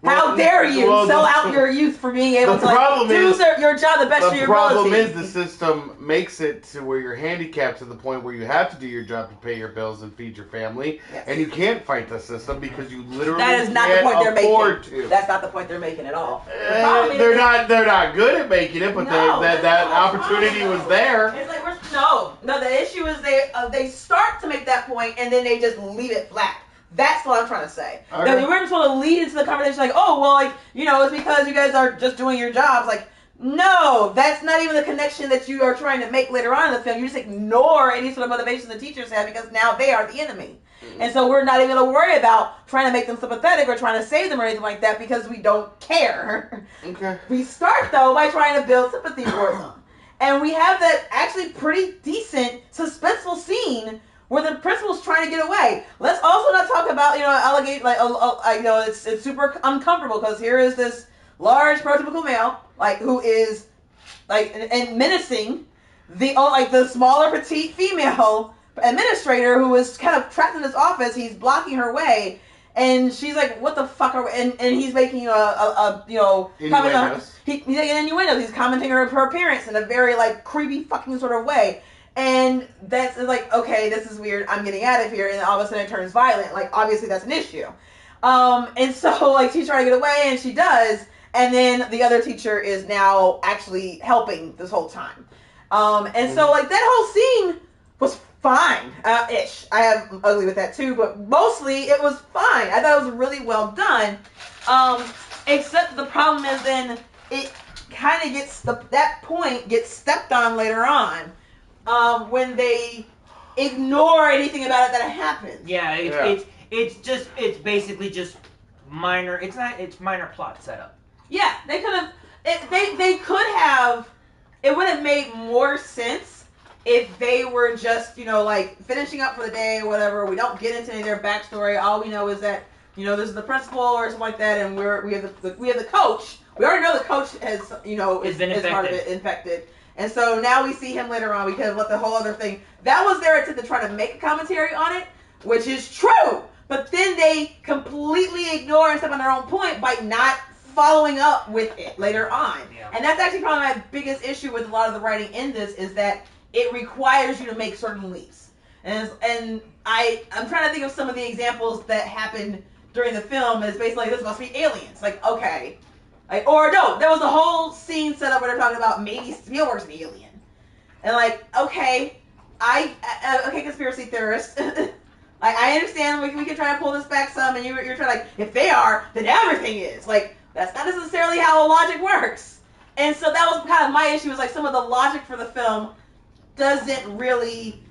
How dare you sell out your youth for being able to do your job the best of your ability. The problem is the system makes it to where you're handicapped to the point where you have to do your job to pay your bills and feed your family, and you can't fight the system because you literally that is not can't the point they're afford making. to. That's not the point they're making at all. They're not good at making it, but that opportunity was there. It's like no. The issue is they start to make that point and then they just leave it flat. That's what I'm trying to say. Okay. That we weren't supposed to lead into the conversation like, oh, well, like, it's because you guys are just doing your jobs. Like, no, that's not even the connection that you are trying to make later on in the film. You just ignore any sort of motivation the teachers have because now they are the enemy. Mm-hmm. And so we're not even going to worry about trying to make them sympathetic or trying to save them or anything like that because we don't care. Okay. We start, though, by trying to build sympathy for them. And we have that actually pretty decent, suspenseful scene where the principal's trying to get away. Let's also not talk about, allegate, it's super uncomfortable because here is this large prototypical male, who is, and menacing the smaller petite female administrator who is kind of trapped in this office. He's blocking her way, and she's like, "What the fuck are we?" And he's making innuendos. He's making innuendos. He's commenting on her appearance in a very creepy fucking sort of way. And that's like, okay, this is weird. I'm getting out of here. And all of a sudden it turns violent. Obviously that's an issue. And so, she's trying to get away and she does. And then the other teacher is now actually helping this whole time. And so, that whole scene was fine. Ish. I have ugly with that too. But mostly it was fine. I thought it was really well done. Except the problem is then it kind of that point gets stepped on later on. When they ignore anything about it that happened. Yeah, it's basically just minor. It's minor plot setup. Yeah, they could have. They could have. It would have made more sense if they were just finishing up for the day or whatever. We don't get into any of their backstory. All we know is that this is the principal or something like that, and we have the coach. We already know the coach has is part of it infected. And so now we see him later on. We could have let the whole other thing. That was their attempt to try to make a commentary on it, which is true. But then they completely ignore and step on their own point by not following up with it later on. Yeah. And that's actually probably my biggest issue with a lot of the writing in this is that it requires you to make certain leaps. And I'm trying to think of some of the examples that happened during the film is basically this must be aliens. Okay. Or no, there was a whole scene set up where they're talking about maybe Spielberg's an alien. And okay, conspiracy theorist. Like, I understand we can try to pull this back some, and you're trying like, if they are, then everything is. Like, that's not necessarily how the logic works. And so that was kind of my issue, was like some of the logic for the film doesn't really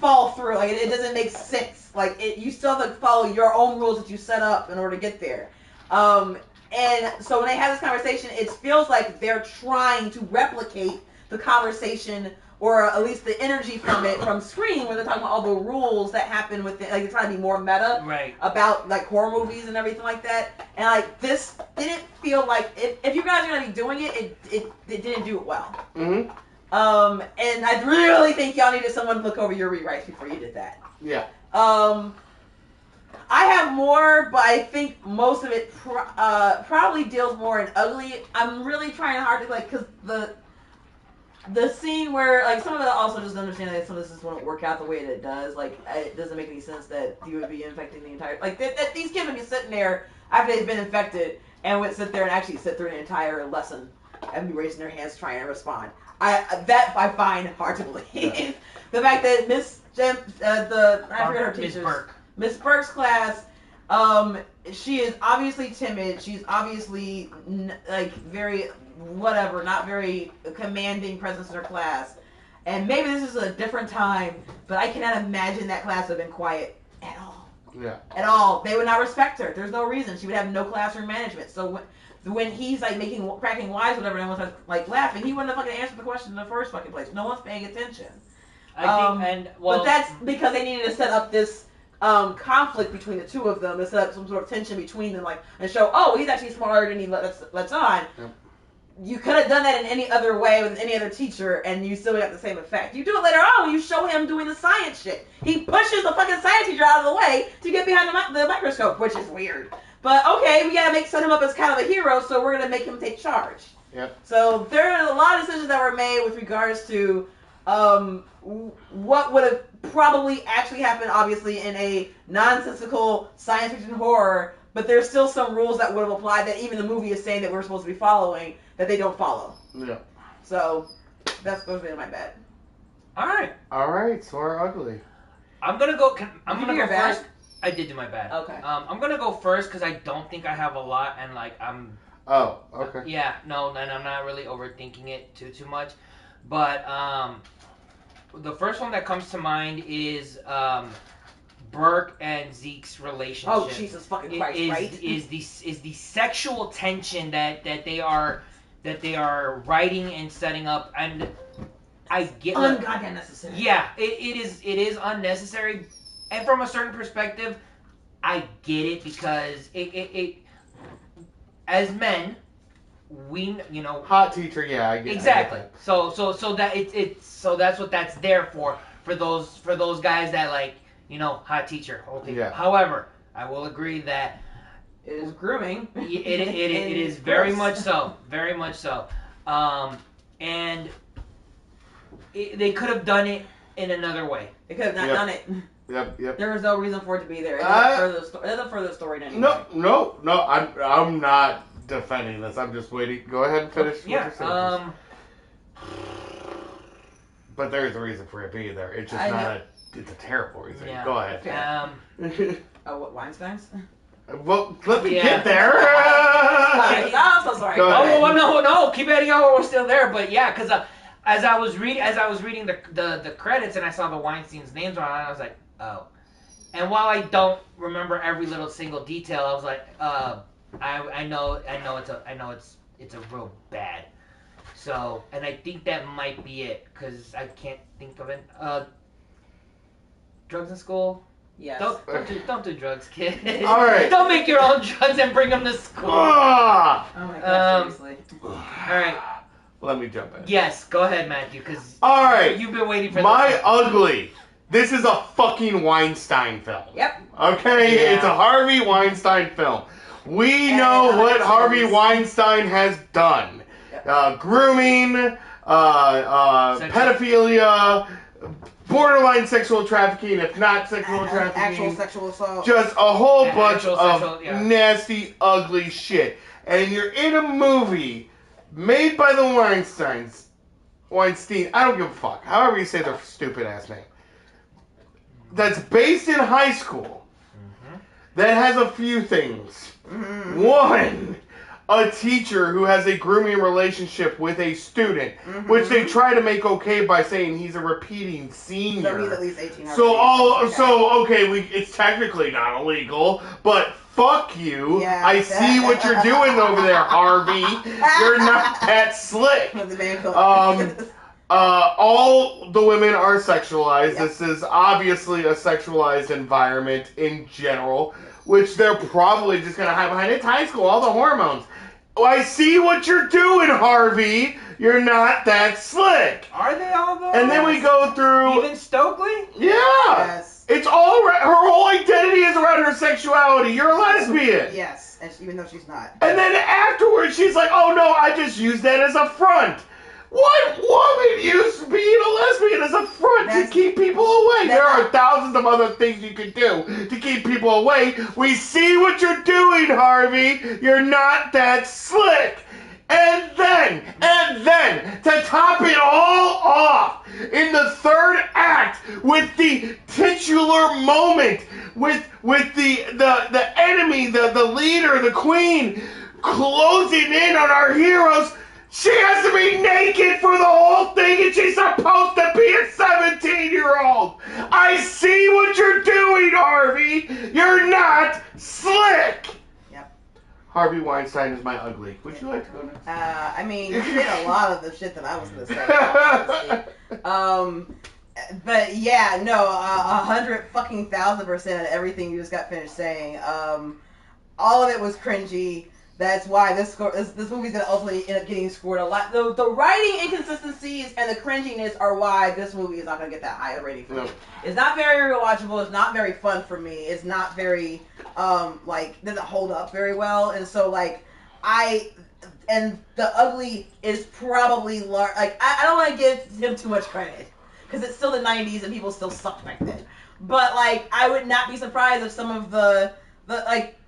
fall through. Like, it doesn't make sense. Like, you still have to follow your own rules that you set up in order to get there. And so when they have this conversation, it feels like they're trying to replicate the conversation, or at least the energy from it, from Scream, where they're talking about all the rules that happen with it. Like, they're trying to be more meta about, like, horror movies and everything like that. And, like, this didn't feel like, if you guys are going to be doing it, it didn't do it well. Mm-hmm. And I really think y'all needed someone to look over your rewrites before you did that. Yeah. I have more, but I think most of it probably deals more in ugly. I'm really trying hard to, like, because the scene where, like, some of it also just understand that some of this just won't work out the way that it does. Like, it doesn't make any sense that you would be infecting the entire, like, that these kids would be sitting there after they've been infected and would sit there and actually sit through an entire lesson and be raising their hands trying to respond. I find hard to believe. Yeah. The fact that Miss Jem, I forget her teacher, Miss Burke's class, she is obviously timid. She's obviously like very whatever, not very commanding presence in her class. And maybe this is a different time, but I cannot imagine that class would have been quiet at all. Yeah. At all. They would not respect her. There's no reason. She would have no classroom management. So when he's like cracking wise, whatever, and everyone's like laughing, he wouldn't have fucking answered the question in the first fucking place. No one's paying attention. But that's because they needed to set up this conflict between the two of them, to set up some sort of tension between them, like, and show, oh, he's actually smarter than he lets on. Yep. You could have done that in any other way with any other teacher, and you still got the same effect. You do it later on when you show him doing the science shit. He pushes the fucking science teacher out of the way to get behind the microscope, which is weird. But okay, we gotta set him up as kind of a hero, so we're gonna make him take charge. Yep. So there are a lot of decisions that were made with regards to what would have probably actually happened, obviously, in a nonsensical science fiction horror, but there's still some rules that would have applied that even the movie is saying that we're supposed to be following that they don't follow. Yeah. So that's supposed to be my bad. All right. So we're ugly. I'm gonna go. I'm gonna go bad? first. I did do my bad. Okay. I'm gonna go first because I don't think I have a lot, and like I'm. Oh. Okay. Yeah. No. And I'm not really overthinking it too much, but the first one that comes to mind is Burke and Zeke's relationship. Oh, Jesus fucking Christ! Right? Is the sexual tension that they are writing and setting up, and I get ungoddamn necessary. Yeah, it is unnecessary, and from a certain perspective, I get it because it as men, we hot teacher. Yeah, I get exactly. I get that. So that so that's what that's there for those guys that like. Hot teacher, whole thing. Yeah. However, I will agree that it is grooming. It is very much so, very much so. And they could have done it in another way. They could have not done it. Yep. There was no reason for it to be there. It's a further story anyway. No. I'm not defending this. I'm just waiting. Go ahead and finish. Yeah. But there's a reason for it being there. It's just not a. It's a terrible reason. Yeah. Go ahead. What, Weinstein's? Well, let me get there. I'm so sorry. No. Keep adding on while we're still there. But yeah, because as I was reading the credits and I saw the Weinstein's names on it, I was like, oh. And while I don't remember every little single detail, I was like, I know it's a real bad. So, and I think that might be it because I can't think of it. Drugs in school? Yes. Don't do drugs, kid. All right. Don't make your own drugs and bring them to school. Oh my God, seriously. All right. Let me jump in. Yes, go ahead, Matthew, because you've been waiting for my ugly. This is a fucking Weinstein film. Yep. Okay? Yeah. It's a Harvey Weinstein film. We know what Harvey Weinstein has done. Yep. Grooming, pedophilia, borderline sexual trafficking, if not sexual trafficking. Actual sexual assault. Just a whole bunch of nasty, ugly shit. And you're in a movie made by the Weinstein, I don't give a fuck. However you say their stupid ass name. that's based in high school that has a few things. Mm-hmm. One, a teacher who has a grooming relationship with a student, which they try to make okay by saying he's a repeating senior. So he's at least 18. It's technically not illegal, but fuck you. Yeah. I see what you're doing over there, Harvey. You're not that slick. The man All the women are sexualized. Yep. This is obviously a sexualized environment in general, which they're probably just going to hide behind. It's high school, all the hormones. Oh, I see what you're doing, Harvey. You're not that slick. Are they all though? And then we go through... Even Stokely? Yeah. Yes. It's all around... Her whole identity is around her sexuality. You're a lesbian. Yes, and even though she's not. And then afterwards, she's like, oh no, I just used that as a front. What woman used being a lesbian as a front to keep people away? There are thousands of other things you can do to keep people away. We see what you're doing, Harvey. You're not that slick. And then, to top it all off, in the third act, with the titular moment, with the enemy, the leader, the queen, closing in on our heroes, she has to be naked for the whole thing, and she's supposed to be a 17-year-old. I see what you're doing, Harvey. You're not slick. Yep. Harvey Weinstein is my ugly. Would you like to go next? I mean, you did a lot of the shit that I was gonna say. Honestly. But yeah, no, 100,000% of everything you just got finished saying. All of it was cringy. That's why this movie's gonna ultimately end up getting scored a lot. The writing inconsistencies and the cringiness are why this movie is not gonna get that high a rating for me. It's not very rewatchable. It's not very fun for me. It's not very doesn't hold up very well. And so and the ugly is probably large. I don't want to give him too much credit because it's still the 90s and people still sucked back then. But I would not be surprised if some of the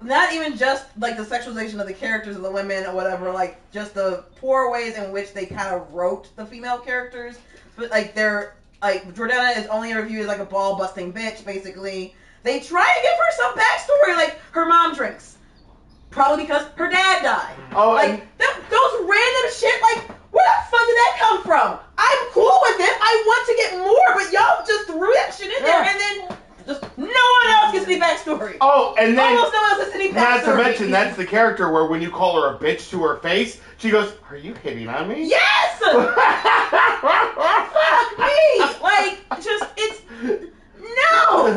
not even just the sexualization of the characters of the women or whatever, just the poor ways in which they kind of wrote the female characters. But they're Jordana is only reviewed as a ball busting bitch, basically. They try to give her some backstory, her mom drinks, probably because her dad died. Oh, those random shit, where the fuck did that come from? I'm cool with it. I want to get more, but y'all just threw that shit in there, and then just no one else gets any backstory. Oh, and then almost no one else gets any backstory. Not to mention, that's the character where when you call her a bitch to her face, she goes, "Are you hitting on me?" Yes. Fuck me. It's no.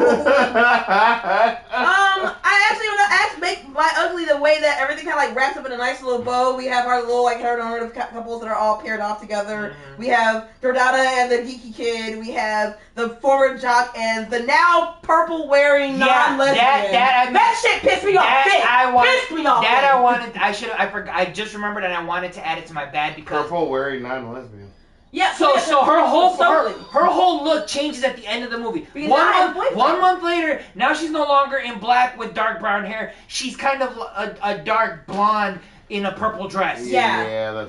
I actually want to make my ugly the way that everything kind of wraps up in a nice little bow. We have our little heteronormative couples that are all paired off together. Mm-hmm. We have Jordana and the geeky kid. We have the former jock and the now purple wearing non-lesbian. That shit pissed me off. I just remembered and I wanted to add it to my bad because purple wearing non-lesbian. Yeah. So her whole look changes at the end of the movie. One month later, now she's no longer in black with dark brown hair. She's kind of a dark blonde in a purple dress. Yeah.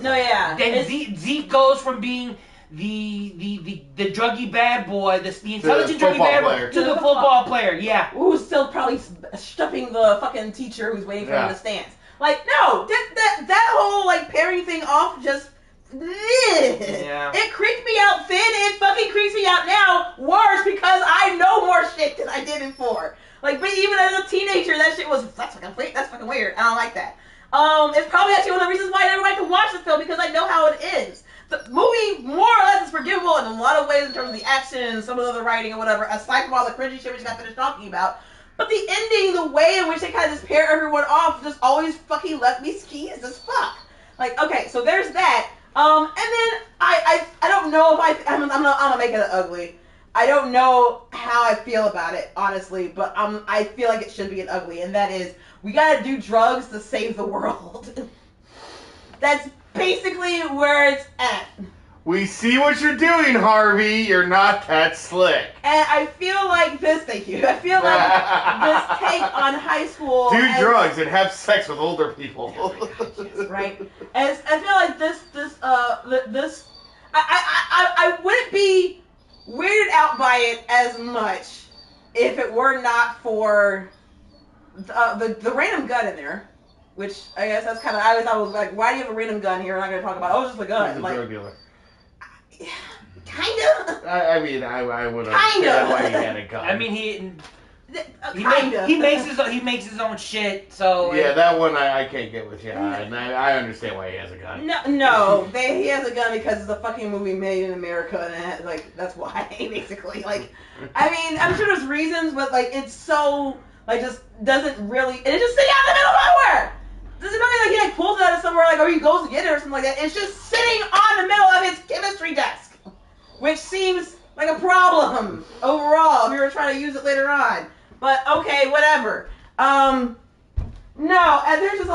Then Zeke goes from being the druggy bad boy, the intelligent druggy bad boy, to the football player. Yeah. Who's still probably stuffing the fucking teacher who's waiting for him in the stands. No, that whole pairing thing off just. Yeah. It creeped me out then. It fucking creeps me out now worse because I know more shit than I did before. But even as a teenager, that shit was that's fucking weird. I don't like that. It's probably actually one of the reasons why everybody can watch the film because I know how it ends. The movie more or less is forgivable in a lot of ways in terms of the action and some of the writing or whatever. Aside from all the cringy shit we just got finished talking about. But the ending, the way in which they kind of just pair everyone off, just always fucking left me skeezed as fuck. Okay, so there's that. And then I don't know if I'm gonna make it ugly. I don't know how I feel about it, honestly, but I feel like it should be an ugly, and that is, we gotta do drugs to save the world. That's basically where it's at. We see what you're doing, Harvey. You're not that slick. And I feel like this, thank you. I feel like this take on high school. Do drugs and have sex with older people. Oh my God, yes, right. And I feel like this. I wouldn't be weirded out by it as much if it were not for the random gun in there, which I guess that's kind of, I always thought was like, why do you have a random gun here? We're not going to talk about, oh, it's just a gun. He's a like, drug dealer. Kinda. I mean, I would Kinda. understand why he had a gun. I mean, Kinda. he makes his own shit. So yeah, that one I can't get with you. And I understand why he has a gun. No, he has a gun because it's a fucking movie made in America, and like that's why basically. Like, I mean, I'm sure there's reasons, but like it's so like just doesn't really. And it just sitting out in the middle of nowhere. Does it not mean like he like pulls it out of somewhere like or he goes to get it or something like that? It's just sitting on the middle of his chemistry desk, which seems like a problem overall if you were trying to use it later on. But okay, whatever. No, and there's just,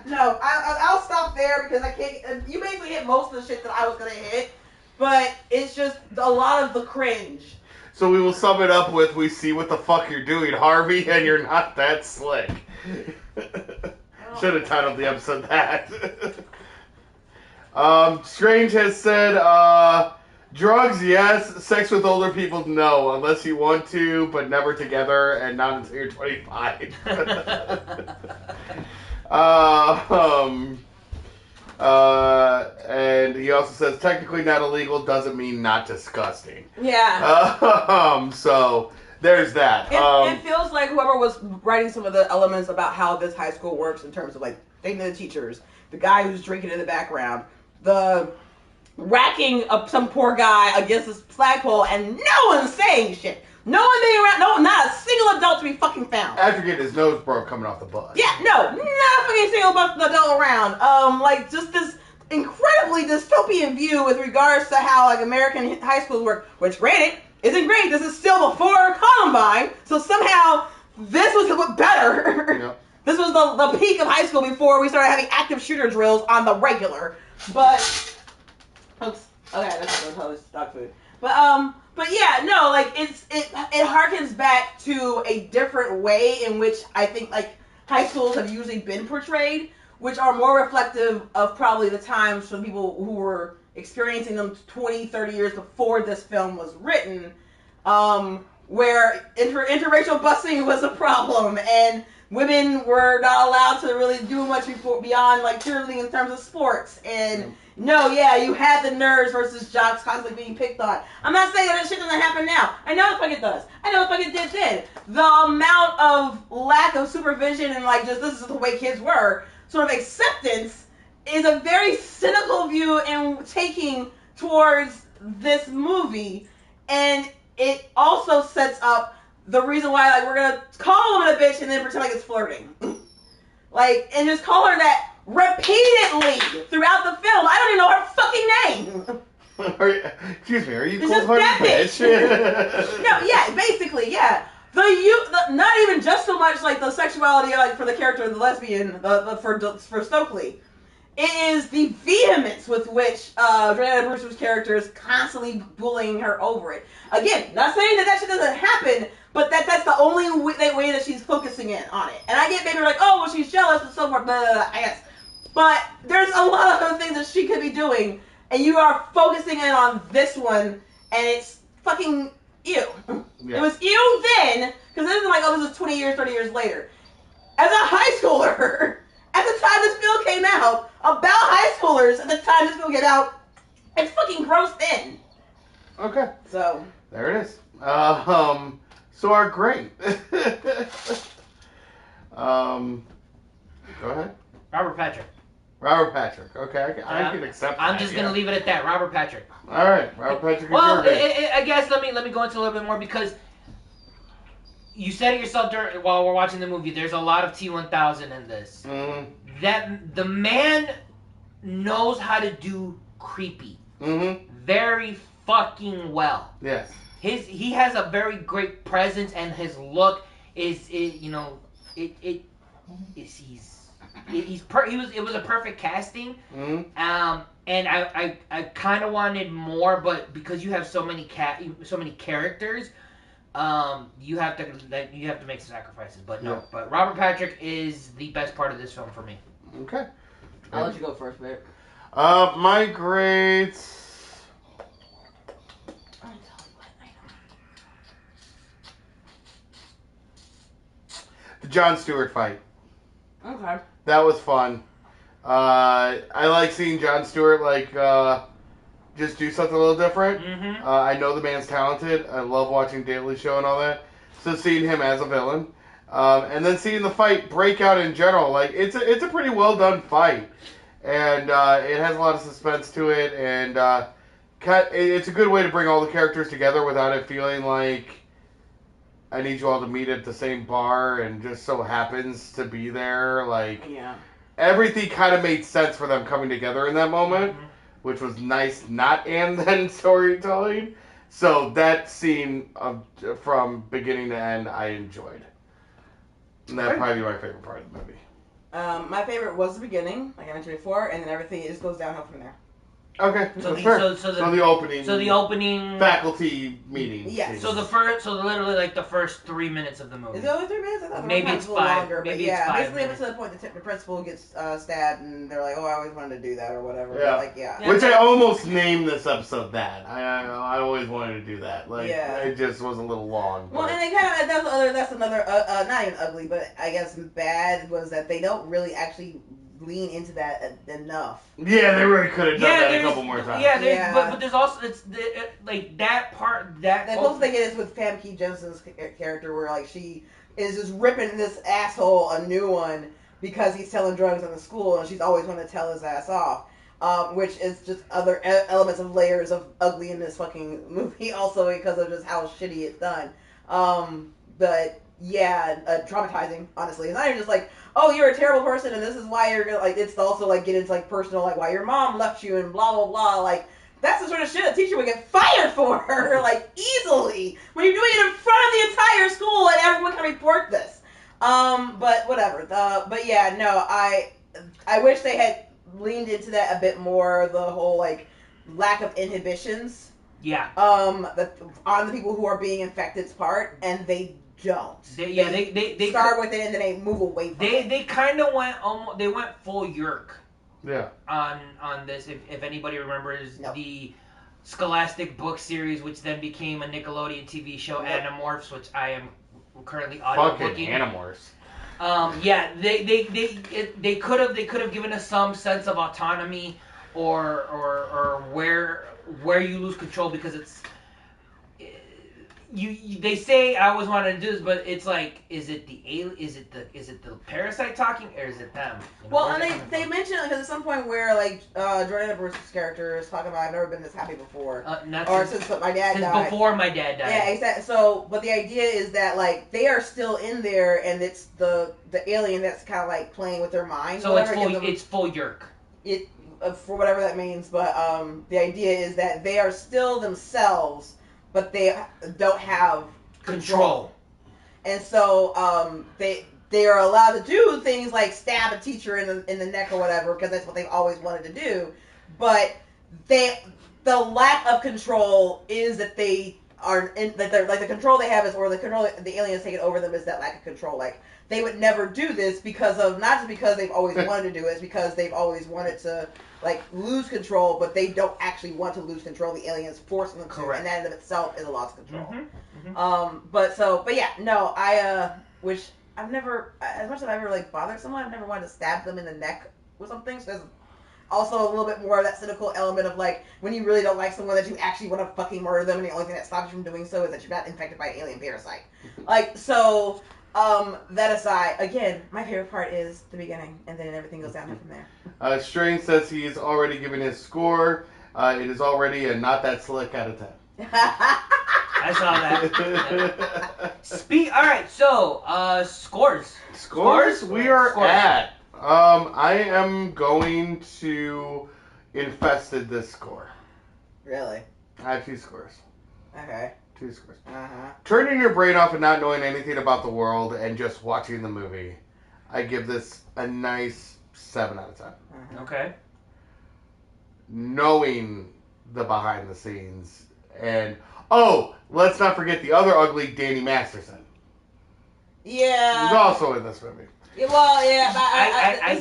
no. I'll stop there because I can't. You basically hit most of the shit that I was gonna hit, but it's just a lot of the cringe. So we will sum it up with: we see what the fuck you're doing, Harvey, and you're not that slick. Should have titled the episode that. Strange has said, drugs, yes. Sex with older people, no. Unless you want to, but never together, and not until you're 25. And he also says, technically not illegal doesn't mean not disgusting. Yeah. So there's that. It feels like whoever was writing some of the elements about how this high school works in terms of like dating the teachers, the guy who's drinking in the background, the racking up some poor guy against this flagpole, and no one's saying shit. No one being around. No, not a single adult to be fucking found. After getting his nose broke coming off the bus. Yeah, no, not a fucking single adult around. Like just this incredibly dystopian view with regards to how like American high schools work, which granted isn't great. This is still before Columbine, so somehow this was better. Yep. This was the peak of high school before we started having active shooter drills on the regular. But oops, okay, that's totally dog food. But yeah, no, like it harkens back to a different way in which I think like high schools have usually been portrayed, which are more reflective of probably the times for people who were experiencing them 20, 30 years before this film was written, where interracial busing was a problem and women were not allowed to really do much beyond like cheerleading in terms of sports. And no, yeah, you had the nerds versus jocks constantly being picked on. I'm not saying that shit doesn't happen now. I know the fuck it does. I know the fuck it did then. The amount of lack of supervision and like just this is the way kids were, sort of acceptance, is a very cynical view in taking towards this movie. And it also sets up the reason why like we're gonna call a woman a bitch and then pretend like it's flirting. Like, and just call her that repeatedly throughout the film. I don't even know her fucking name. Excuse me, are you It's cold just hearted that bitch? No, yeah, basically, yeah. The not even just so much like the sexuality like for the character of the lesbian for Stokely. It is the vehemence with which Jordana Brewster's character is constantly bullying her over it. Again, not saying that shit doesn't happen, but that's the only way that she's focusing in on it. And I get maybe like, oh, well, she's jealous and so forth, blah, blah, blah, I guess. But there's a lot of other things that she could be doing, and you are focusing in on this one, and it's fucking ew. Yeah. It was ew then, because it isn't like, oh, this is 20 years, 30 years later. As a high schooler, at the time this film came out, about high schoolers at the time this film came out, it's fucking gross then. Okay. So. There it is. So our great. Go ahead. Robert Patrick. Robert Patrick. Okay, I can accept that. I'm just going to leave it at that. Robert Patrick. All right. Robert Patrick. Well, I guess let me go into a little bit more because you said it yourself while we're watching the movie. There's a lot of T-1000 in this. Mm-hmm. That the man knows how to do creepy. Mm-hmm. Very fucking well. Yes. He has a very great presence, and his look it was a perfect casting. Mm-hmm. And I kind of wanted more, but because you have so many characters, you have to make some sacrifices. But no, but Robert Patrick is the best part of this film for me. Okay. I'll let you go first, babe. My grades. Jon Stewart fight. Okay. That was fun. I like seeing Jon Stewart just do something a little different. Mm-hmm. I know the man's talented. I love watching Daily Show and all that. So seeing him as a villain, and then seeing the fight break out in general, like it's a pretty well done fight, and it has a lot of suspense to it, and it's a good way to bring all the characters together without it feeling like I need you all to meet at the same bar and just so happens to be there. Like Yeah. everything kind of made sense for them coming together in that moment. Mm-hmm. Which was nice, not and then storytelling. So that scene from beginning to end, I enjoyed. And that'd probably be my favorite part of the movie. My favorite was the beginning, like I mentioned before, and then everything just goes downhill from there. Okay, So that's fair. so the opening. So the opening. Faculty meeting. Yes. So literally like the first 3 minutes of the movie. Is it only 3 minutes? I thought Maybe it it's was a little 5. longer, Maybe but it's yeah, 5 basically up minutes. to the point the principal gets stabbed, and they're like, "Oh, I always wanted to do that" or whatever. Yeah. But, like, yeah. Which I almost named this episode that. I always wanted to do that. Like, Yeah. it just was a little long. Well, but- and it kind of that's another not even ugly, but I guess bad was that they don't really actually lean into that enough. Yeah, they really could have done that a there's- couple more times. Yeah, Yeah. but there's also like that part that. The closest they get is with Famke Jensen's character, where like she is just ripping this asshole a new one because he's selling drugs in the school, and she's always wanting to tell his ass off. Which is just other elements of layers of ugly in this fucking movie, also because of just how shitty it's done. But yeah, traumatizing. Honestly, it's not even just like, oh, you're a terrible person, and this is why you're gonna like. It's also like get into like personal, like why your mom left you and blah blah blah. Like that's the sort of shit a teacher would get fired for, like easily when you're doing it in front of the entire school and everyone can report this. But whatever. But yeah, no, I wish they had leaned into that a bit more. The whole like lack of inhibitions. Yeah. On the people who are being infected's part, and they don't. They start with it and then they move away from it. They kind of went almost. They went full Yerk. Yeah. On this, if anybody remembers Nope. the Scholastic book series, which then became a Nickelodeon TV show, Yep. Animorphs, which I am currently Fucking audiobooking. Animorphs. Yeah, they could have given us some sense of autonomy or where you lose control, because it's you they say I always wanted to do this, but it's like, is it the alien, is it the parasite talking, or is it them? You know, Well, where's and it coming they from? mentioned, because at some point where like Jordan Bruce's character is talking about, I've never been this happy before, Not or since since my dad died. before my dad died. Yeah, exactly. So, but the idea is that like they are still in there, and it's the alien that's kind of like playing with their mind. So it's full Yerk. It for whatever that means, but the idea is that they are still themselves, but they don't have Control. and so they are allowed to do things like stab a teacher in the neck or whatever, because that's what they've always wanted to do. But the lack of control is that they are that they're like the control they have is, or the control the aliens taking over them is that lack of control. Like they would never do this because of, not just because they've always wanted to do it, it's because they've always wanted to like lose control, but they don't actually want to lose control. The aliens force them to, Correct. and that in of itself is a loss of control. Mm-hmm. But yeah, no, I wish I've never, as much as I've ever like bothered someone, I've never wanted to stab them in the neck with something. So there's also a little bit more of that cynical element of like when you really don't like someone, that you actually want to fucking murder them, and the only thing that stops you from doing so is that you're not infected by an alien parasite. Like so. That aside, again, my favorite part is the beginning, and then everything goes downhill from there. Strange says he's already given his score. It is already a not that slick out of 10. I saw that. All right, so scores. Scores? We are Scores. at. I am going to infested this score. Really? I have 2 scores. Okay. 2 scores. Uh-huh. Turning your brain off and not knowing anything about the world and just watching the movie, I give this a nice 7 out of 10. Uh-huh. Okay. Knowing the behind the scenes, and let's not forget the other ugly Danny Masterson. Yeah. He's also in this movie. Yeah, well, yeah, I-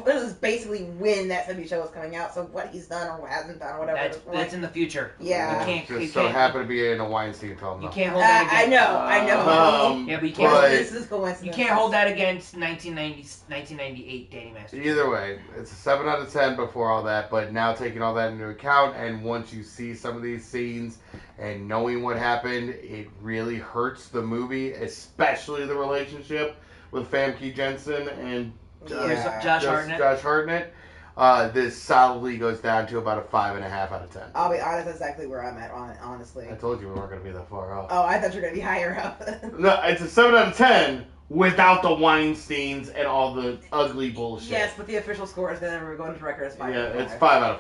this is basically when that 70 show is coming out. So what he's done or what hasn't done, or whatever. That's in the future. Yeah. You can't. Just so happen to be in a Weinstein film. You can't hold that I against. know. Yeah, but you can't. This is coincidence. You can't hold that against 1998 Danny Master. Either way, it's a 7 out of 10 before all that, but now taking all that into account, and once you see some of these scenes and knowing what happened, it really hurts the movie, especially the relationship with Famke Jensen and Josh Hartnett. Josh Hartnett. This solidly goes down to about a 5.5 out of 10. I'll be honest, that's exactly where I'm at on it, honestly. I told you we weren't going to be that far off. Oh, I thought you were going to be higher up. No, it's a 7 out of 10 without the Weinsteins and all the ugly bullshit. Yes, but the official score is going to go into record as 5. Yeah, it's 5.5.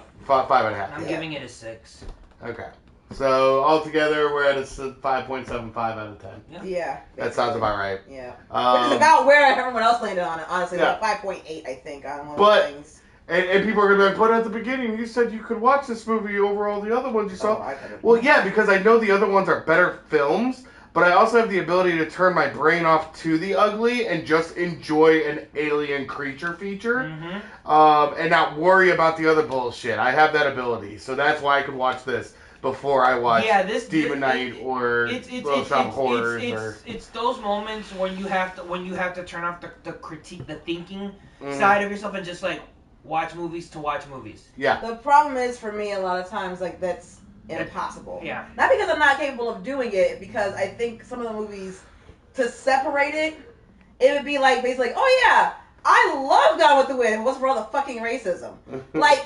I'm giving it a 6. Okay. So altogether, we're at a 5.75 out of 10. Yeah. That sounds about right. Yeah. Which is about where everyone else landed on it, honestly. Yeah. Like 5.8, I think, on one of the things. And people are going to be like, but at the beginning, you said you could watch this movie over all the other ones you saw. Well, yeah, because I know the other ones are better films, but I also have the ability to turn my brain off to the ugly and just enjoy an alien creature feature, and not worry about the other bullshit. I have that ability, so that's why I could watch this before I watch Demon Knight or Little Shop of Horrors. It's those moments when you have to turn off the critique, the thinking side of yourself, and just like watch movies to watch movies. Yeah. The problem is for me a lot of times like that's impossible. Yeah. Not because I'm not capable of doing it, because I think some of the movies, to separate it, it would be like basically like, oh yeah, I love Gone with the Wind. It wasn't for all the fucking racism. Like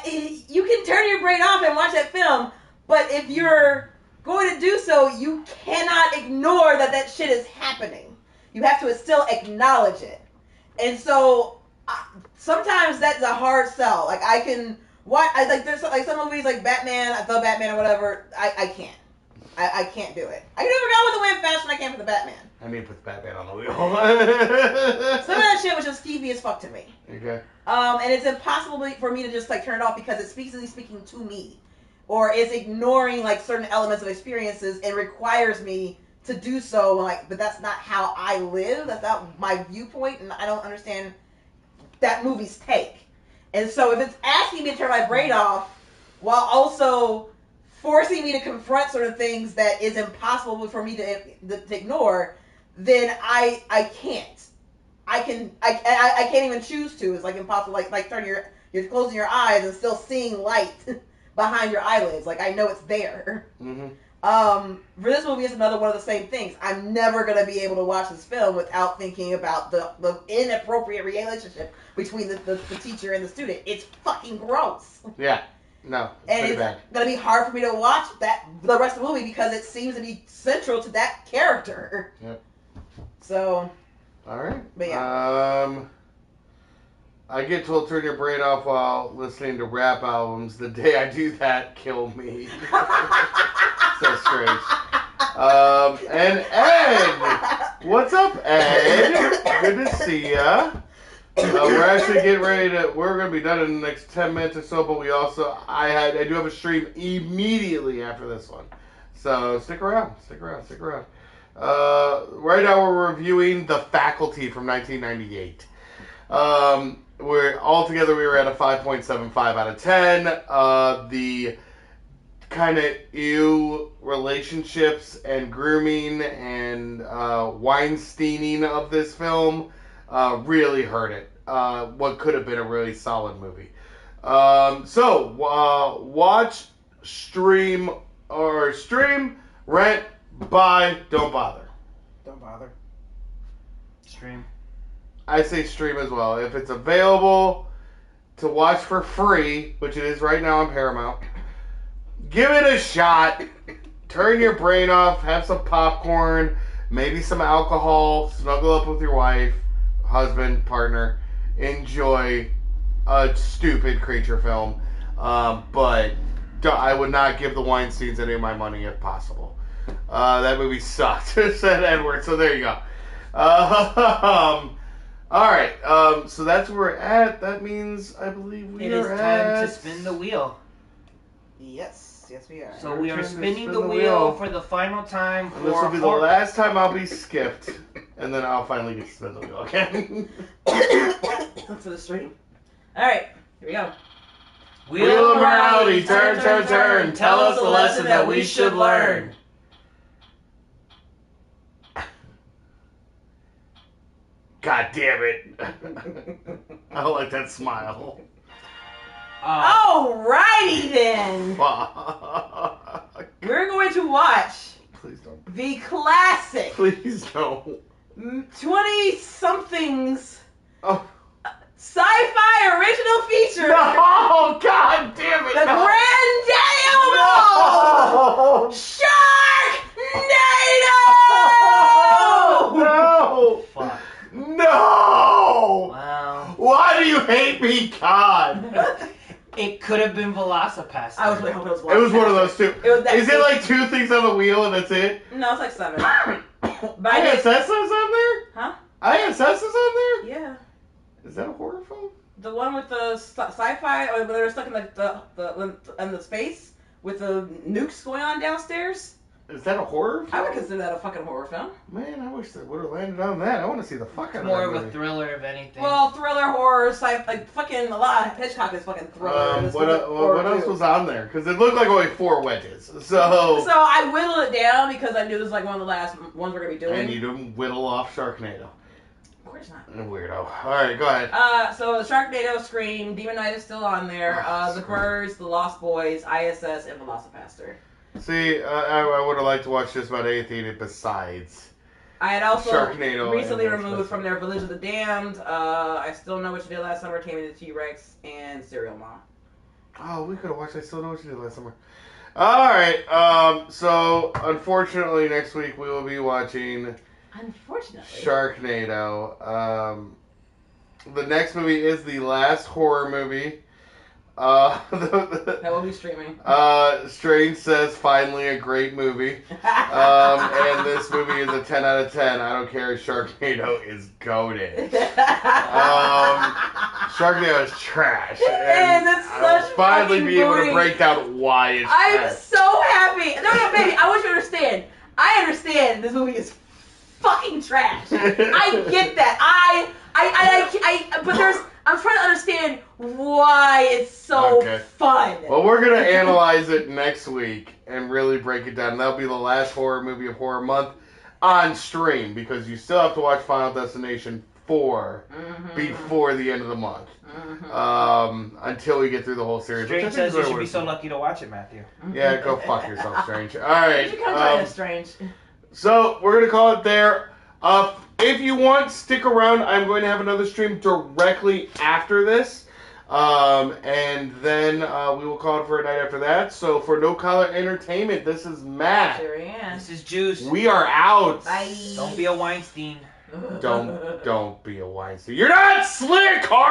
you can turn your brain off and watch that film, but if you're going to do so, you cannot ignore that shit is happening. You have to still acknowledge it. And so sometimes that's a hard sell. Like I can watch, there's like some movies like Batman, The Batman or whatever. I can't. I can't do it. I can never go with the Wind faster than I can for the Batman. I need to put the Batman on the wheel. Some of that shit was just skeevy as fuck to me. Okay. And it's impossible for me to just like turn it off because it's speaking to me, or it's ignoring like certain elements of experiences and requires me to do so. Like, but that's not how I live. That's not my viewpoint, and I don't understand that movie's take. And so if it's asking me to turn my brain off while also forcing me to confront certain things that is impossible for me to ignore, then I can't. I can't even choose to. It's like impossible. Like you're closing your eyes and still seeing light behind your eyelids. Like I know it's there. For this movie, it's another one of the same things. I'm never gonna be able to watch this film without thinking about the inappropriate relationship between the teacher and the student. It's fucking gross. Yeah. No. And it's gonna be hard for me to watch the rest of the movie because it seems to be central to that character. Yep. So. All right. But yeah. I get told turn your brain off while listening to rap albums. The day I do that, kill me. So strange. And Ed, what's up, Ed? Good to see ya. We're actually getting ready to. We're gonna be done in the next 10 minutes or so, but we also I do have a stream immediately after this one, so stick around. Right now we're reviewing The Faculty from 1998. We're altogether we were at a 5.75 out of 10. The kind of ew relationships and grooming and Weinsteining of this film really hurt it. What could have been a really solid movie. So watch, stream, rent, buy, don't bother. Don't bother. Stream. I say stream as well. If it's available to watch for free, which it is right now on Paramount, give it a shot. Turn your brain off. Have some popcorn. Maybe some alcohol. Snuggle up with your wife, husband, partner. Enjoy a stupid creature film. But I would not give the Weinsteins any of my money if possible. That movie sucked, said Edward. So there you go. All right. So that's where we're at. That means I believe we it are is time to spin the wheel. Yes, we are. So we are spinning the wheel for the final time. And this will be the last time I'll be skipped. and then I'll finally get to spin the wheel again. Look for the stream. All right, here we go. Wheel of morality, turn, turn, turn. Tell us the lesson that we should learn. God damn it. I don't like that smile. Alrighty then. Fuck. We're going to watch Please don't. the classic Please don't. 20-somethings Oh. sci-fi original feature. No! God damn it! The no. granddaddy of them all. No! Sharknado! No! Fuck. No! Wow. Why do you hate me, God? It could have been Velocipaster. I was really hoping it was one. It was one of those two. It was that Is it like 2 things on the wheel and that's it? No, it's like 7. But ISS is on there? Huh? ISS is on there? Yeah. Is that a horror film? The one with the sci-fi, or when they were stuck in like in the space with the nukes going on downstairs. Is that a horror film? I would consider that a fucking horror film. Man, I wish they would have landed on that. I want to see the fuck out of More that of a movie. thriller, if anything. Well, thriller, horror, like fucking a lot of Hitchcock is fucking thriller. and this What was like horror else too. was on there? Because it looked like only 4 wedges. So So I whittled it down because I knew this was like one of the last ones we're gonna be doing. I need to whittle off Sharknado. Of course not. Weirdo. Alright, go ahead. So the Sharknado, Scream, Demon Knight is still on there. The Scream. Birds, The Lost Boys, ISS, and Velocipaster. See, I would have liked to watch just about anything besides. I had also Sharknado recently and removed Velocipaster. from their Village of the Damned. I Still Know What You Did Last Summer, Tammy the T-Rex, and Serial Mom. Oh, we could have watched I Still Know What You Did Last Summer. Alright, so unfortunately next week we will be watching Unfortunately. Sharknado. The next movie is the last horror movie. That will be streaming. Strange says finally a great movie. And this movie is a 10 out of 10. I don't care. Sharknado is goated. Sharknado is trash. It And is. It's I'll such finally fucking be able booty. to break down why it's I'm trash. so happy. No, baby, I want you to understand. I understand this movie is fucking trash. I get that. But I'm trying to understand why it's so Okay. fun. Well, we're going to analyze it next week and really break it down. That'll be the last horror movie of Horror Month on stream because you still have to watch Final Destination 4 before the end of the month. Until we get through the whole series. which I Strange think says is you what should we're be so doing. lucky to watch it, Matthew. Yeah, go fuck yourself, Strange. Alright. You come join us, Strange. So, we're going to call it there. If you want, stick around. I'm going to have another stream directly after this. And then we will call it for a night after that. So, for No Collar Entertainment, this is Matt. Sure am. This is Juice. We are out. Bye. Don't be a Weinstein. Don't be a Weinstein. You're not slick, Hart!